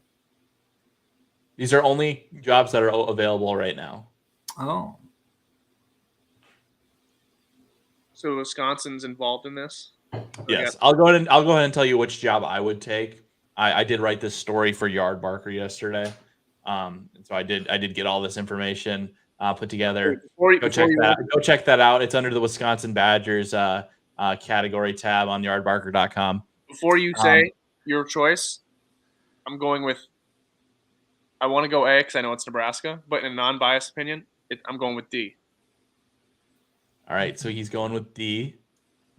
These are only jobs that are available right now. Oh. So Wisconsin's involved in this? Yes, I'll go ahead and tell you which job I would take. I did write this story for Yard Barker yesterday, so I did get all this information put together. Go check that out. It's under the Wisconsin Badgers category tab on yardbarker.com. Before you say your choice, I'm going with. I want to go A because I know it's Nebraska, but in a non-biased opinion, I'm going with D. All right, so he's going with D.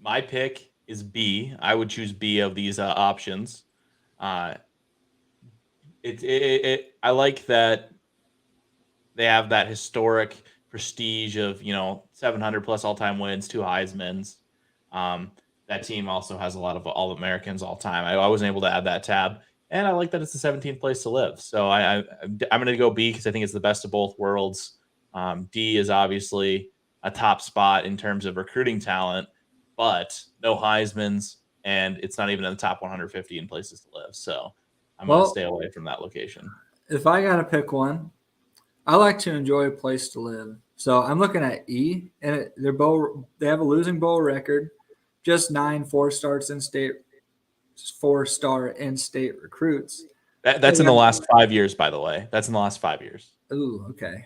My pick is B. I would choose B of these options. I like that they have that historic prestige of 700 plus all-time wins, 2 Heismans. That team also has a lot of All-Americans all time. I wasn't able to add that tab, and I like that it's the 17th place to live. So I'm going to go B because I think it's the best of both worlds. D is obviously a top spot in terms of recruiting talent, but no Heismans, and it's not even in the top 150 in places to live. So I'm going to stay away from that location. If I got to pick one, I like to enjoy a place to live. So I'm looking at E, and they have a losing bowl record, just 9 4-star in-state recruits. That's in the last 5 years, by the way. That's in the last 5 years. Ooh, okay.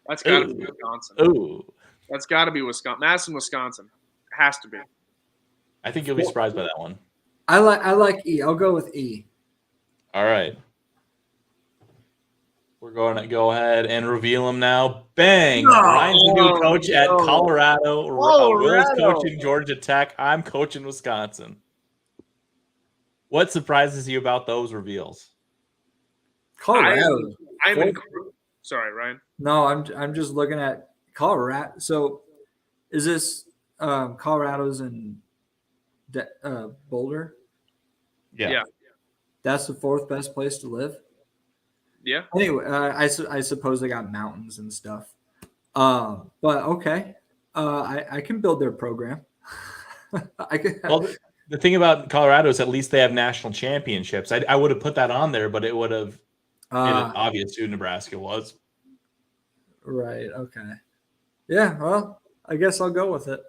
That's got to be Wisconsin. Ooh. That's got to be Wisconsin. Madison, Wisconsin. It has to be. I think you'll be surprised by that one. I like E. I'll go with E. All right. We're going to go ahead and reveal him now. Bang! Ryan's the new coach at Colorado. Will's coaching Georgia Tech. I'm coaching Wisconsin. What surprises you about those reveals? Colorado. Sorry, Ryan. No, I'm just looking at Colorado. So, is this Colorado's in Boulder? Yeah. That's the 4th best place to live. Yeah. Anyway, I suppose they got mountains and stuff. But okay, I can build their program. Well, the thing about Colorado is at least they have national championships. I would have put that on there, but it would have made it obvious who Nebraska was. Right. Okay. Yeah. Well, I guess I'll go with it.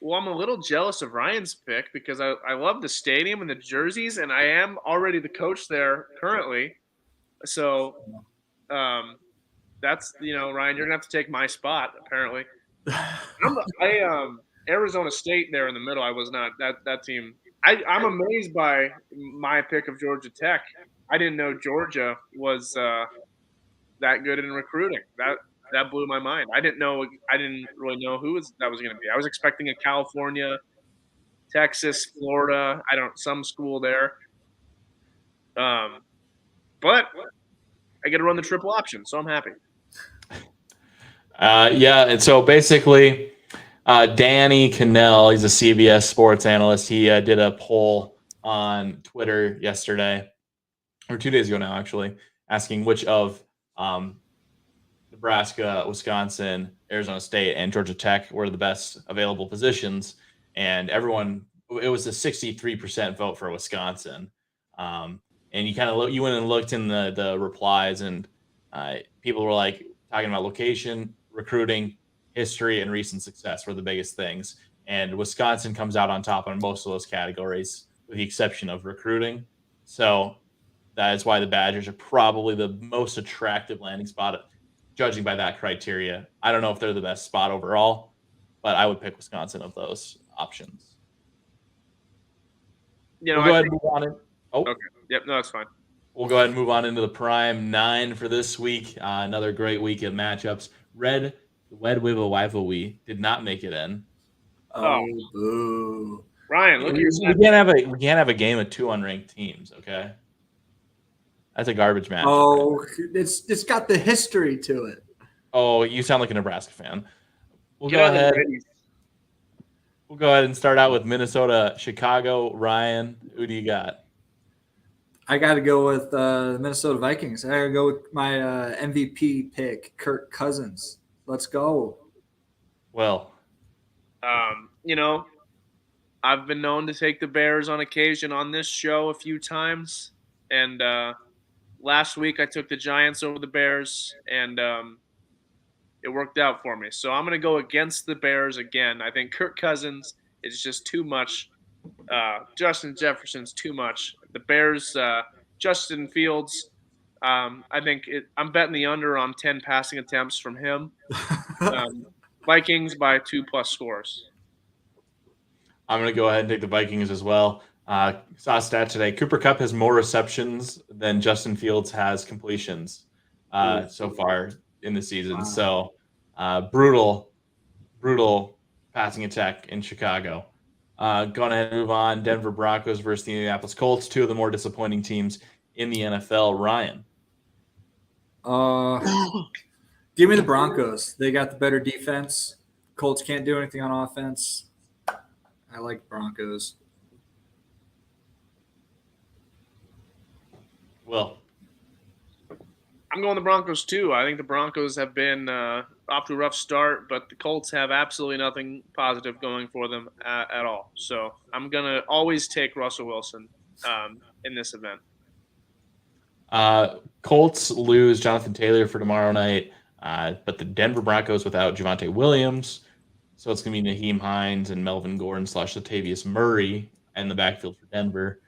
Well, I'm a little jealous of Ryan's pick because I love the stadium and the jerseys, and I am already the coach there currently. So that's, Ryan, you're going to have to take my spot, apparently. Arizona State there in the middle, I was not that team. I'm amazed by my pick of Georgia Tech. I didn't know Georgia was that good in recruiting. That blew my mind. I didn't really know who that was going to be. I was expecting a California, Texas, Florida, some school there. But I get to run the triple option, so I'm happy. And so basically, Danny Cannell, he's a CBS sports analyst. He did a poll on Twitter yesterday, or 2 days ago now, actually, asking which of Nebraska, Wisconsin, Arizona State, and Georgia Tech were the best available positions. And it was a 63% vote for Wisconsin. And you went and looked in the replies, and people were like talking about location, recruiting, history, and recent success were the biggest things. And Wisconsin comes out on top on most of those categories, with the exception of recruiting. So that is why the Badgers are probably the most attractive landing spot, judging by that criteria. I don't know if they're the best spot overall, but I would pick Wisconsin of those options. We'll go ahead and move on in. Oh, okay. Yep. No, that's fine. We'll go ahead and move on into the prime 9 for this week. Another great week of matchups. Red Wibbawaivowie did not make it in. Oh, boo. Ryan, look at your we can't have a game of 2 unranked teams, okay? That's a garbage match. Oh, it's got the history to it. Oh, you sound like a Nebraska fan. We'll go ahead and start out with Minnesota, Chicago. Ryan, who do you got? I got to go with the Minnesota Vikings. I got to go with my MVP pick, Kirk Cousins. Let's go. Well, You know, I've been known to take the Bears on occasion on this show a few times, and last week I took the Giants over the Bears, and it worked out for me. So I'm going to go against the Bears again. I think Kirk Cousins is just too much. Justin Jefferson's too much. The Bears, Justin Fields. I'm betting the under on 10 passing attempts from him. Vikings by 2+ scores. I'm going to go ahead and take the Vikings as well. Saw a stat today. Cooper Kupp has more receptions than Justin Fields has completions so far in the season. Wow. So brutal passing attack in Chicago. Going ahead and move on. Denver Broncos versus the Indianapolis Colts, two of the more disappointing teams in the NFL. Ryan. Give me the Broncos. They got the better defense. Colts can't do anything on offense. I like Broncos. Will. I'm going the Broncos too. I think the Broncos have been off to a rough start, but the Colts have absolutely nothing positive going for them at all. So I'm going to always take Russell Wilson in this event. Colts lose Jonathan Taylor for tomorrow night, but the Denver Broncos without Javonte Williams. So it's going to be Naheem Hines and Melvin Gordon / Latavius Murray in the backfield for Denver.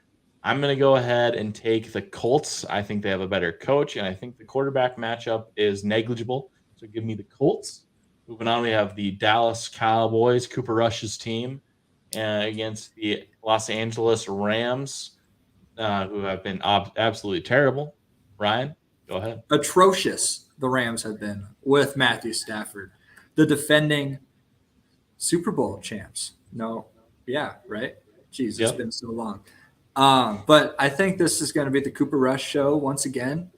I'm going to go ahead and take the Colts. I think they have a better coach, and I think the quarterback matchup is negligible. So give me the Colts. Moving on, we have the Dallas Cowboys, Cooper Rush's team, against the Los Angeles Rams, who have been absolutely terrible. Ryan, go ahead. Atrocious the Rams have been with Matthew Stafford, the defending Super Bowl champs. No, yeah, right? Jeez, it's been so long. But I think this is going to be the Cooper Rush show once again.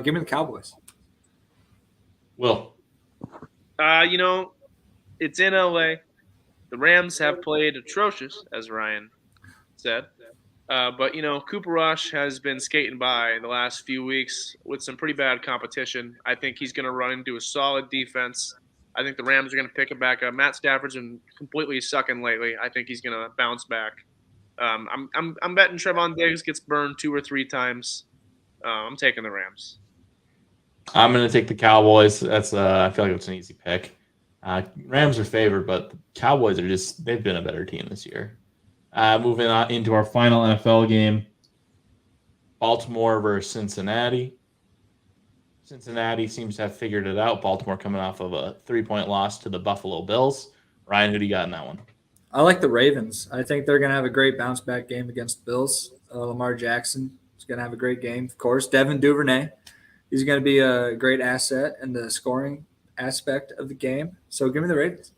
Give me the Cowboys. Will. It's in LA. The Rams have played atrocious, as Ryan said. But Cooper Rush has been skating by the last few weeks with some pretty bad competition. I think he's going to run into a solid defense. I think the Rams are going to pick it back up. Matt Stafford's been completely sucking lately. I think he's going to bounce back. I'm betting Trevon Diggs gets burned 2 or 3 times. I'm taking the Rams. I'm going to take the Cowboys. That's I feel like it's an easy pick. Rams are favored, but the Cowboys they've been a better team this year. Moving on into our final NFL game, Baltimore versus Cincinnati. Cincinnati seems to have figured it out. Baltimore coming off of a 3-point loss to the Buffalo Bills. Ryan, who do you got in that one? I like the Ravens. I think they're going to have a great bounce-back game against the Bills. Lamar Jackson is going to have a great game, of course. Devin Duvernay, he's going to be a great asset in the scoring aspect of the game. So give me the Ravens.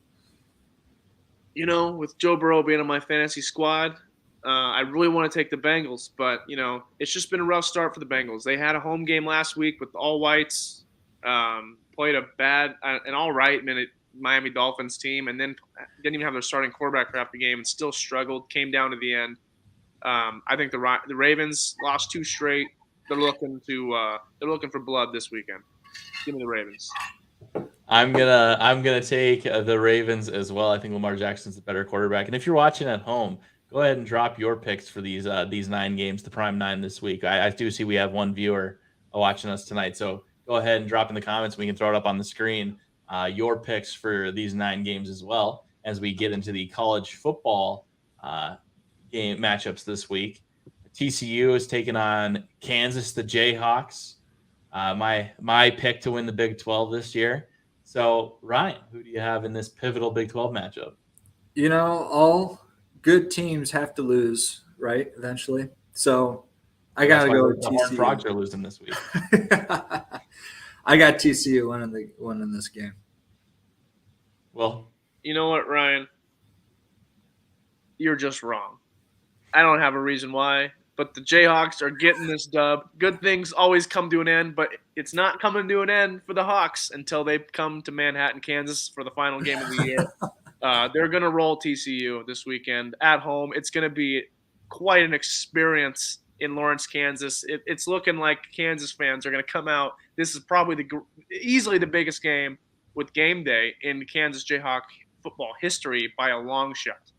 With Joe Burrow being on my fantasy squad, I really want to take the Bengals. But, it's just been a rough start for the Bengals. They had a home game last week with all whites, played an all right Miami Dolphins team, and then didn't even have their starting quarterback for half the game and still struggled, came down to the end. I think the Ravens lost 2 straight. They're looking for blood this weekend. Give me the Ravens. I'm gonna take the Ravens as well. I think Lamar Jackson's the better quarterback. And if you're watching at home, go ahead and drop your picks for these 9 games, the prime 9 this week. I do see we have one viewer watching us tonight, so go ahead and drop in the comments. We can throw it up on the screen. Your picks for these 9 games as well as we get into the college football game matchups this week. TCU is taking on Kansas, the Jayhawks. My pick to win the Big 12 this year. So, Ryan, who do you have in this pivotal Big 12 matchup? All good teams have to lose, right, eventually. So, I got to go with TCU. The Horned Frogs are losing this week. I got TCU winning this game. Well, you know what, Ryan? You're just wrong. I don't have a reason why, but the Jayhawks are getting this dub. Good things always come to an end, but it's not coming to an end for the Hawks until they come to Manhattan, Kansas for the final game of the year. They're going to roll TCU this weekend at home. It's going to be quite an experience in Lawrence, Kansas. It's looking like Kansas fans are going to come out. This is probably easily the biggest game with game day in Kansas Jayhawk football history by a long shot.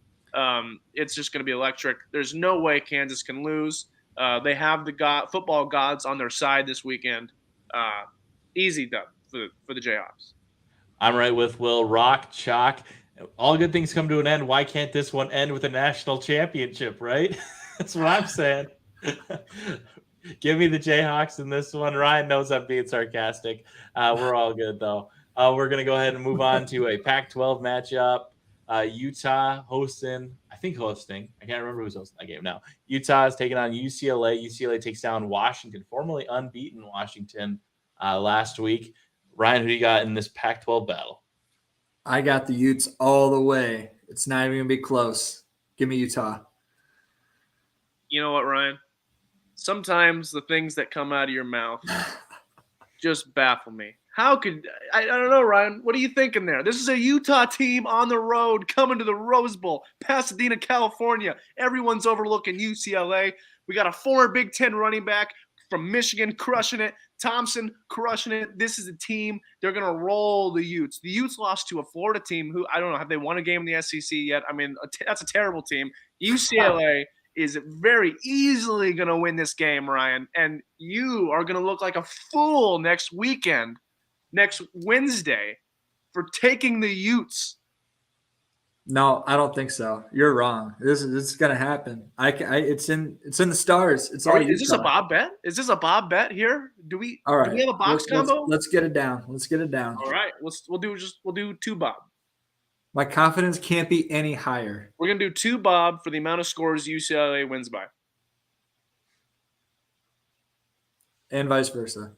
It's just going to be electric. There's no way Kansas can lose. They have the football gods on their side this weekend. Easy dub for the Jayhawks. I'm right with Will. Rock, chalk. All good things come to an end. Why can't this one end with a national championship, right? That's what I'm saying. Give me the Jayhawks in this one. Ryan knows I'm being sarcastic. We're all good, though. We're going to go ahead and move on to a Pac-12 matchup. Utah hosting. I can't remember who's hosting that game now. Utah is taking on UCLA. UCLA takes down Washington, formerly unbeaten Washington last week. Ryan, who do you got in this Pac-12 battle? I got the Utes all the way. It's not even going to be close. Give me Utah. You know what, Ryan? Sometimes the things that come out of your mouth just baffle me. How could I don't know, Ryan. What are you thinking there? This is a Utah team on the road coming to the Rose Bowl, Pasadena, California. Everyone's overlooking UCLA. We got a former Big Ten running back from Michigan crushing it. Thompson crushing it. This is a team. They're going to roll the Utes. The Utes lost to a Florida team who, I don't know, have they won a game in the SEC yet? I mean, that's a terrible team. UCLA is very easily going to win this game, Ryan. And you are going to look like a fool next Wednesday, for taking the Utes. No, I don't think so. You're wrong. This is going to happen. It's in the stars. It's all. Is this a Bob bet? Is this a Bob bet here? All right. Do we have a box combo? Let's get it down. All right. We'll do 2 Bob. My confidence can't be any higher. We're gonna do 2 Bob for the amount of scores UCLA wins by, and vice versa.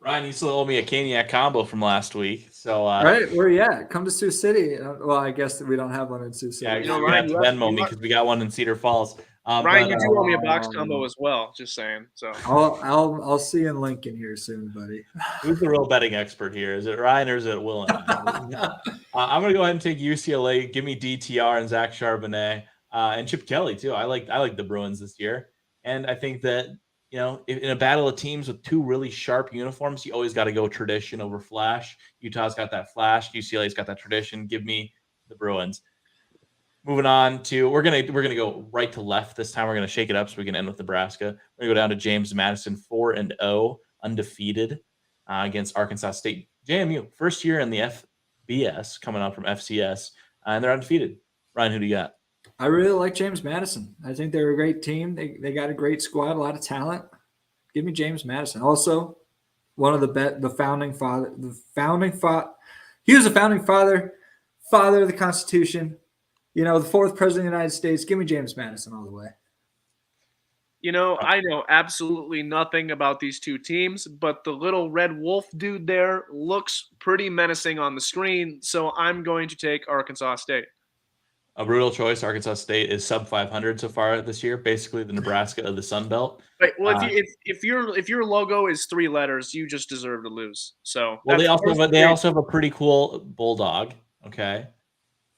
Ryan, you still owe me a Caniac combo from last week. So, right, where are you at? Come to Sioux City. Well, I guess we don't have one in Sioux City. Yeah, Ryan, you have to Venmo me because we got one in Cedar Falls. Ryan, you do owe me a box combo as well. Just saying. So I'll see you in Lincoln here soon, buddy. Who's the real betting expert here? Is it Ryan or is it Will? I'm going to go ahead and take UCLA. Give me DTR and Zach Charbonnet and Chip Kelly too. I like the Bruins this year, and I think that, you know, in a battle of teams with 2 really sharp uniforms, you always got to go tradition over flash. Utah's got that flash. UCLA's got that tradition. Give me the Bruins. Moving on to, we're gonna go right to left this time. We're gonna shake it up so we can end with Nebraska. We're gonna go down to James Madison, 4-0, undefeated against Arkansas State. JMU, first year in the FBS, coming out from FCS, and they're undefeated. Ryan, who do you got? I really like James Madison. I think they're a great team. They got a great squad, a lot of talent. Give me James Madison. Also, one of the founding father. He was a founding father of the Constitution. You know, the 4th president of the United States. Give me James Madison all the way. You know, I know absolutely nothing about these 2 teams, but the little red wolf dude there looks pretty menacing on the screen, so I'm going to take Arkansas State. A brutal choice. Arkansas State is sub 500 so far this year, basically the Nebraska of the Sun Belt. Right. Well, if your logo is 3 letters, you just deserve to lose. So they also have a pretty cool bulldog. Okay.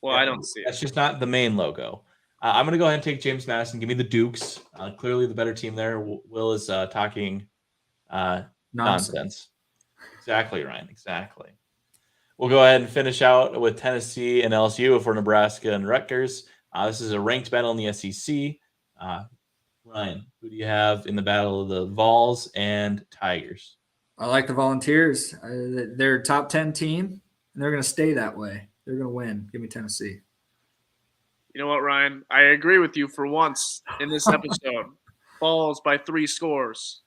Well, yeah, I don't see it. That's just not the main logo. I'm going to go ahead and take James Madison. Give me the Dukes. Clearly the better team there. Will is talking nonsense. Exactly, Ryan. Exactly. We'll go ahead and finish out with Tennessee and LSU for Nebraska and Rutgers. This is a ranked battle in the SEC. Ryan, who do you have in the battle of the Vols and Tigers? I like the Volunteers. They're a top 10 team, and they're going to stay that way. They're going to win. Give me Tennessee. You know what, Ryan? I agree with you for once in this episode. Vols by 3 scores.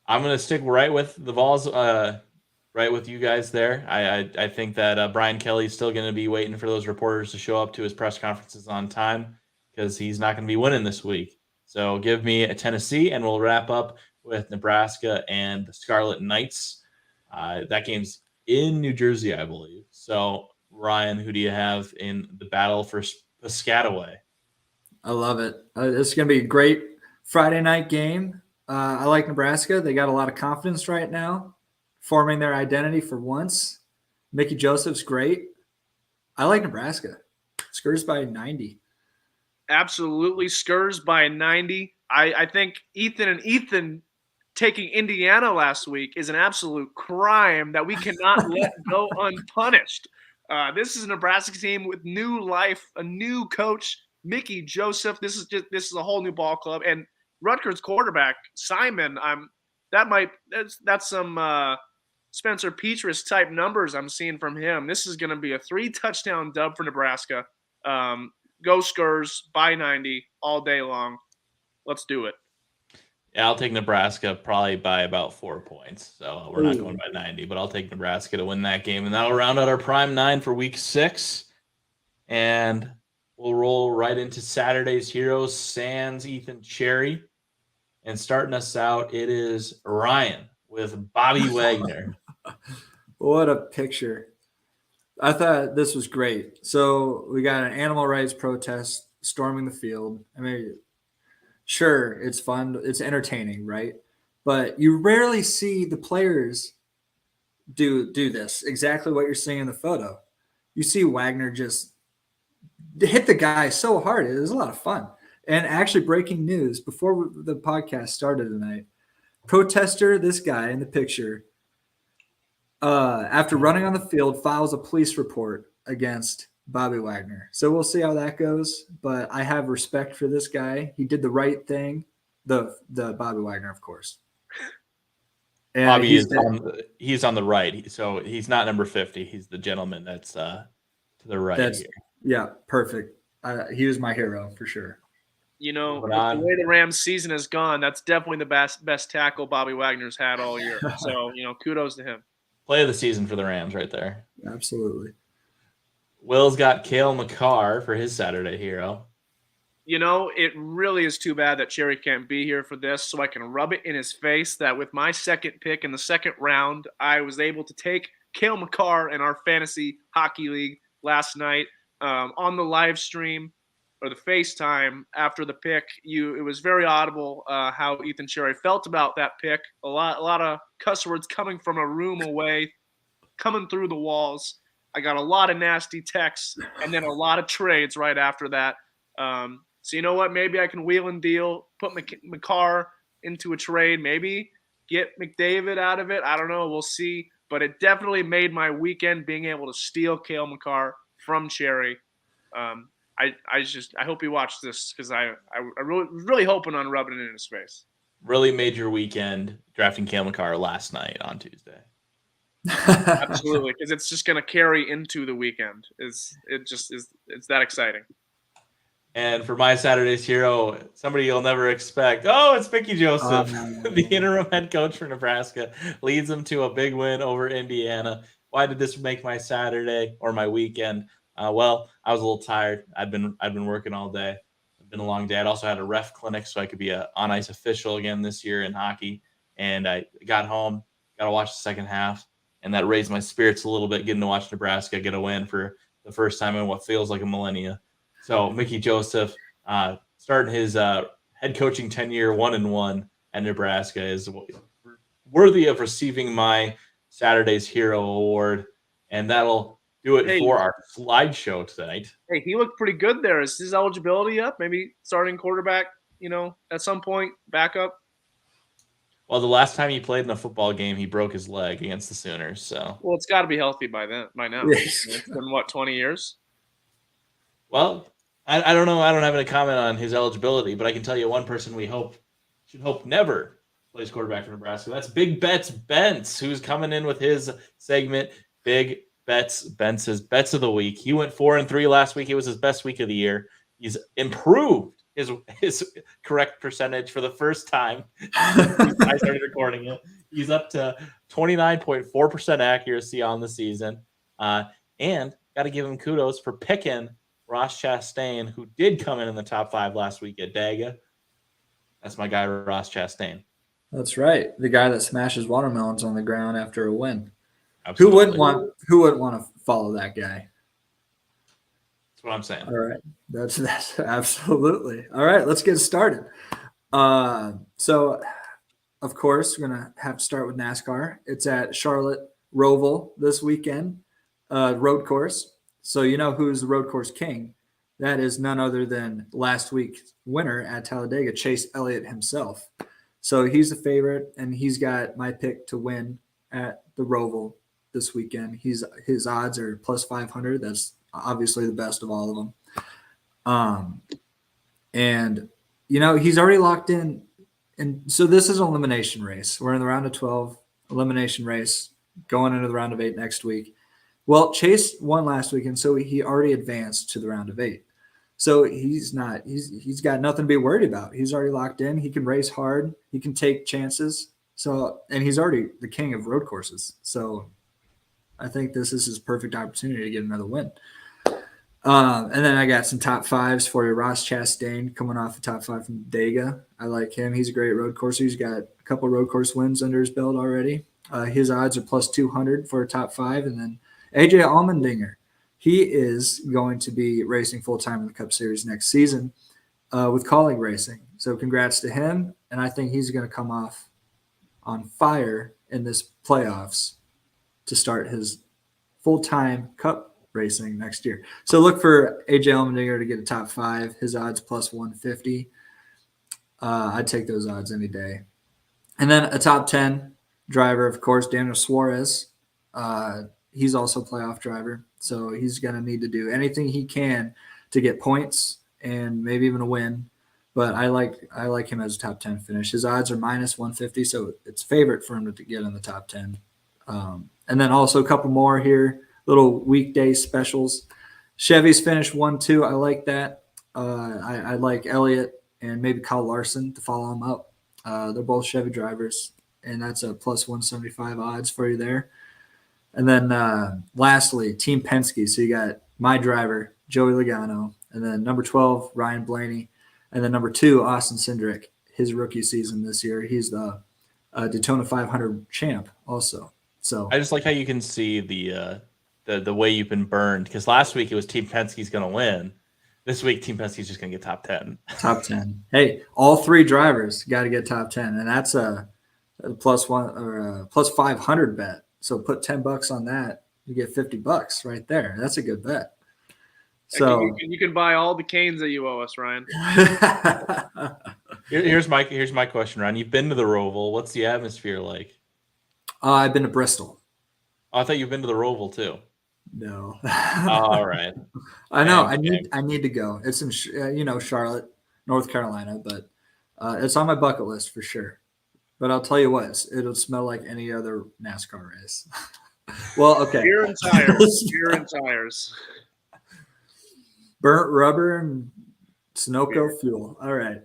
I'm going to stick right with the Vols, right with you guys there. I think that Brian Kelly's still going to be waiting for those reporters to show up to his press conferences on time because he's not going to be winning this week. So give me a Tennessee, and we'll wrap up with Nebraska and the Scarlet Knights. That game's in New Jersey, I believe. So, Ryan, who do you have in the battle for Piscataway? I love it. It's going to be a great Friday night game. I like Nebraska. They got a lot of confidence right now, forming their identity for once. Mickey Joseph's great. I like Nebraska. Skurs by 90. Absolutely, Skurs by 90. I think Ethan taking Indiana last week is an absolute crime that we cannot let go unpunished. This is a Nebraska team with new life, a new coach, Mickey Joseph. This is a whole new ball club, and Rutgers quarterback Simon. That's some Spencer Petras type numbers I'm seeing from him. This is going to be a 3-touchdown dub for Nebraska. Go Skurs by 90 all day long. Let's do it. Yeah, I'll take Nebraska probably by about 4 points. So we're not going by 90, but I'll take Nebraska to win that game. And that'll round out our prime 9 for week 6. And we'll roll right into Saturday's heroes, sans Ethan Cherry. And starting us out, it is Ryan with Bobby Wagner. What a picture. I thought this was great. So we got an animal rights protest storming the field. I mean, sure, it's fun. It's entertaining, right? But you rarely see the players do this, exactly what you're seeing in the photo. You see Wagner just hit the guy so hard. It was a lot of fun. And actually, breaking news before the podcast started tonight, protester, this guy in the picture, after running on the field, files a police report against Bobby Wagner. So we'll see how that goes. But I have respect for this guy. He did the right thing. The Bobby Wagner, of course. And Bobby he's on the right, so he's not number 50. He's the gentleman that's to the right here. Yeah, perfect. He was my hero for sure. You know, with the way the Rams season has gone, that's definitely the best tackle Bobby Wagner's had all year. So, kudos to him. Play of the season for the Rams right there. Absolutely. Will's got Cale McCarr for his Saturday hero. It really is too bad that Cherry can't be here for this, so I can rub it in his face that with my second pick in the second round, I was able to take Cale McCarr in our fantasy hockey league last night on the live stream or the FaceTime after the pick. It was very audible how Ethan Cherry felt about that pick. A lot of cuss words coming from a room away, coming through the walls. I got a lot of nasty texts and then a lot of trades right after that. So you know what? Maybe I can wheel and deal, put McCarr into a trade, maybe get McDavid out of it. I don't know. We'll see. But it definitely made my weekend being able to steal Cale McCarr from Cherry. I hope he watched this because I really hoping on rubbing it in his face. Really made your weekend drafting Cale McCarr last night on Tuesday. Absolutely, because it's just going to carry into the weekend. It's that exciting. And for my Saturday's hero, somebody you'll never expect. Oh, it's Mickey Joseph, the interim head coach for Nebraska, leads them to a big win over Indiana. Why did this make my Saturday or my weekend? Well, I was a little tired. I've been working all day. It's been a long day. I'd also had a ref clinic, so I could be a on-ice official again this year in hockey. And I got home, got to watch the second half, and that raised my spirits a little bit, getting to watch Nebraska get a win for the first time in what feels like a millennia. So Mickey Joseph, starting his head coaching tenure 1-1 at Nebraska, is worthy of receiving my Saturday's Hero Award, and that'll do it for our slideshow tonight. Hey, he looked pretty good there. Is his eligibility up? Maybe starting quarterback, at some point, backup? Well, the last time he played in a football game, he broke his leg against the Sooners. So, well, it's got to be healthy by now. Yes. It's been, 20 years? Well, I don't know. I don't have any comment on his eligibility, but I can tell you one person we should hope never plays quarterback for Nebraska. That's Big Bets Bentz, who's coming in with his segment, Big Bets Bentz's Bets of the Week. He went 4-3 last week. It was his best week of the year. He's improved his correct percentage for the first time. I started recording it. He's up to 29.4% accuracy on the season. And got to give him kudos for picking Ross Chastain, who did come in the top 5 last week at Daga. That's my guy, Ross Chastain. That's right. The guy that smashes watermelons on the ground after a win. Absolutely. Who wouldn't want to follow that guy? That's what I'm saying. All right. That's absolutely. All right, let's get started. So of course, we're going to have to start with NASCAR. It's at Charlotte Roval this weekend, road course. So you know who's the road course king? That is none other than last week's winner at Talladega, Chase Elliott himself. So he's the favorite, and he's got my pick to win at the Roval this weekend. His odds are plus 500. That's obviously the best of all of them. And he's already locked in. And so this is an elimination race. We're in the round of 12 elimination race going into the round of 8 next week. Well, Chase won last week, and so he already advanced to the round of 8. So he's got nothing to be worried about. He's already locked in. He can race hard. He can take chances. So, and he's already the king of road courses. So I think this is his perfect opportunity to get another win. And then I got some top fives for you. Ross Chastain coming off the top 5 from Dega. I like him. He's a great road courser. He's got a couple road course wins under his belt already. His odds are plus 200 for a top 5. And then AJ Allmendinger, he is going to be racing full-time in the Cup Series next season with Colleague Racing. So congrats to him. And I think he's going to come off on fire in this playoffs to start his full-time Cup racing next year. So look for AJ Allmendinger to get a top 5. His odds plus 150. I'd take those odds any day. And then a top 10 driver, of course, Daniel Suarez. He's also a playoff driver. So he's going to need to do anything he can to get points and maybe even a win. But I like him as a top 10 finish. His odds are minus 150, so it's favorite for him to get in the top 10. And then also a couple more here. Little weekday specials. Chevy's finished 1-2. I like that. I like Elliott and maybe Kyle Larson to follow him up. They're both Chevy drivers, and that's a plus 175 odds for you there. And then lastly, Team Penske. So you got my driver, Joey Logano, and then number 12, Ryan Blaney, and then number 2, Austin Cindric, his rookie season this year. He's the Daytona 500 champ also. So I just like how you can see the way you've been burned, because last week it was Team Penske's going to win. This week, Team Penske's just going to get top 10. Top 10. Hey, all 3 drivers got to get top 10, and that's a plus 1 or a plus 500 bet. So put $10 on that, you get $50 right there. That's a good bet. So you can buy all the canes that you owe us, Ryan. Here's my question, Ryan. You've been to the Roval. What's the atmosphere like? I've been to Bristol. Oh, I thought you've been to the Roval too. No. All right. I know. I need to go. It's in Charlotte, North Carolina, but it's on my bucket list for sure. But I'll tell you what, it'll smell like any other NASCAR race. Well, okay. Beer and tires. Beer and tires. Burnt rubber and Sunoco fuel. All right.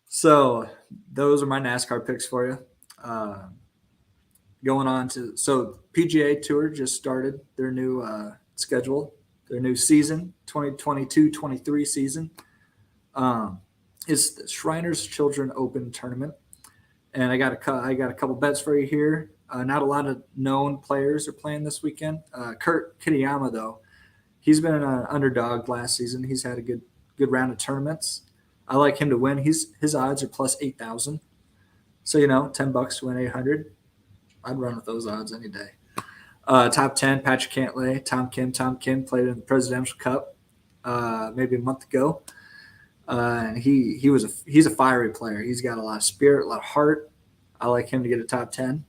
So those are my NASCAR picks for you. Going on to PGA Tour just started their new schedule, their new season, 2022-23 season. It's the Shriners Children Open Tournament, and I got a couple bets for you here. Not a lot of known players are playing this weekend. Kurt Kitayama, though, he's been an underdog last season. He's had a good round of tournaments. I like him to win. His odds are plus 8,000. So $10 to win 800. I'd run with those odds any day. Top 10, Patrick Cantlay, Tom Kim played in the Presidential Cup maybe a month ago. And he's a fiery player. He's got a lot of spirit, a lot of heart. I like him to get a top 10.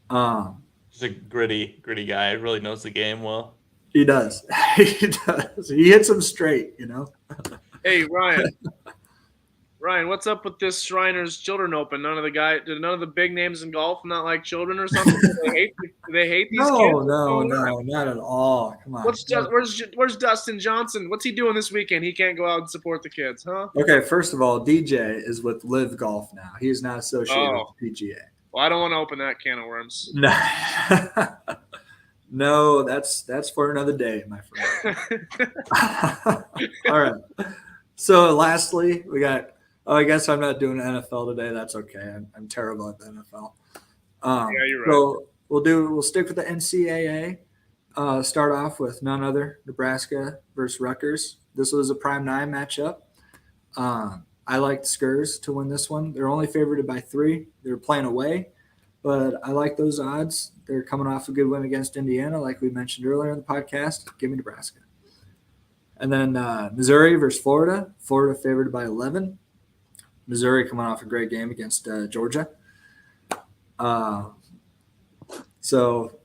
He's a gritty guy. He really knows the game well. He does. He does. He hits them straight, Hey, Ryan, what's up with this Shriners Children Open? None of the big names in golf not like children or something? Do they hate these kids? No, not at all. Come on. Where's Dustin Johnson? What's he doing this weekend? He can't go out and support the kids, huh? Okay, first of all, DJ is with Live Golf now. He is not associated with the PGA. Well, I don't want to open that can of worms. No. No, that's for another day, my friend. All right. So lastly, we got I guess I'm not doing NFL today. That's okay. I'm terrible at the NFL. Yeah, you're right. So we'll stick with the NCAA. Start off with none other Nebraska versus Rutgers. This was a prime 9 matchup. I like the Skurs to win this one. They're only favored by 3. They're playing away, but I like those odds. They're coming off a good win against Indiana, like we mentioned earlier in the podcast. Give me Nebraska. And then Missouri versus Florida. Florida favored by 11. Missouri coming off a great game against Georgia. So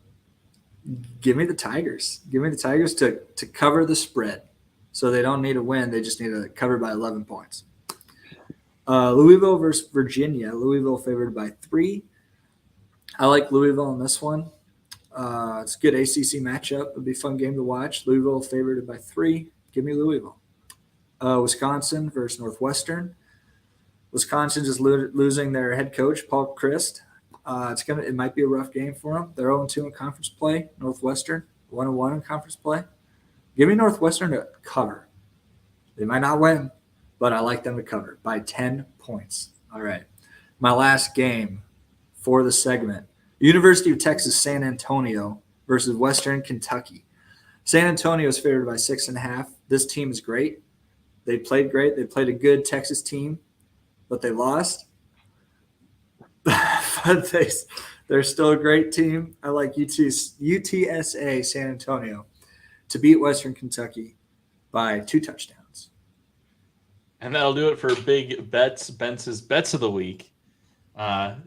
give me the Tigers. Give me the Tigers to cover the spread. So they don't need to win. They just need to cover by 11 points. Louisville versus Virginia. Louisville favored by 3. I like Louisville in this one. It's a good ACC matchup. It'll be a fun game to watch. Louisville favored by 3. Give me Louisville. Wisconsin versus Northwestern. Wisconsin just losing their head coach, Paul Chryst. It might be a rough game for them. They're 0-2 in conference play. Northwestern 1-1 in conference play. Give me Northwestern to cover. They might not win, but I like them to cover by 10 points. All right. My last game for the segment. University of Texas San Antonio versus Western Kentucky. San Antonio is favored by 6.5. This team is great. They played great. They played a good Texas team, but they lost. But they're still a great team. I like UTSA San Antonio to beat Western Kentucky by 2 touchdowns. And that'll do it for Big Bets Bentz's Bets of the Week.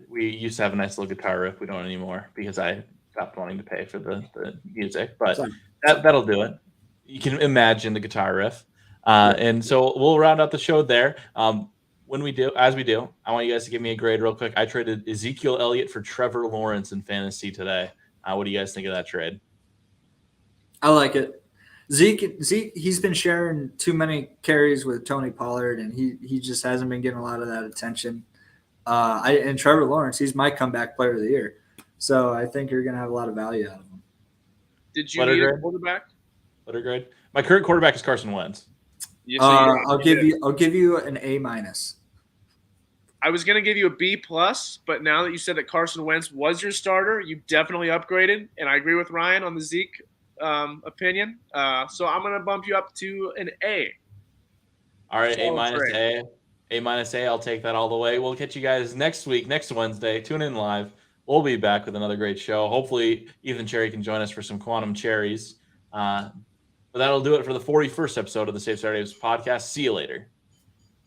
We used to have a nice little guitar riff. We don't anymore because I stopped wanting to pay for the music. But that'll do it. You can imagine the guitar riff. And so we'll round out the show there. As we do, I want you guys to give me a grade real quick. I traded Ezekiel Elliott for Trevor Lawrence in fantasy today. What do you guys think of that trade? I like it. Zeke, he's been sharing too many carries with Tony Pollard, and he just hasn't been getting a lot of that attention. And Trevor Lawrence, he's my comeback player of the year. So I think you're going to have a lot of value out of him. Did you need a quarterback? Letter grade. My current quarterback is Carson Wentz. Yes, I'll give you an A-. I was going to give you a B+, but now that you said that Carson Wentz was your starter, you definitely upgraded, and I agree with Ryan on the Zeke opinion. So I'm going to bump you up to an A. All right, A-. A-. I'll take that all the way. We'll catch you guys next week, next Wednesday. Tune in live. We'll be back with another great show. Hopefully, Ethan Cherry can join us for some Quantum Cherries. But that'll do it for the 41st episode of the Safe Saturdays podcast. See you later.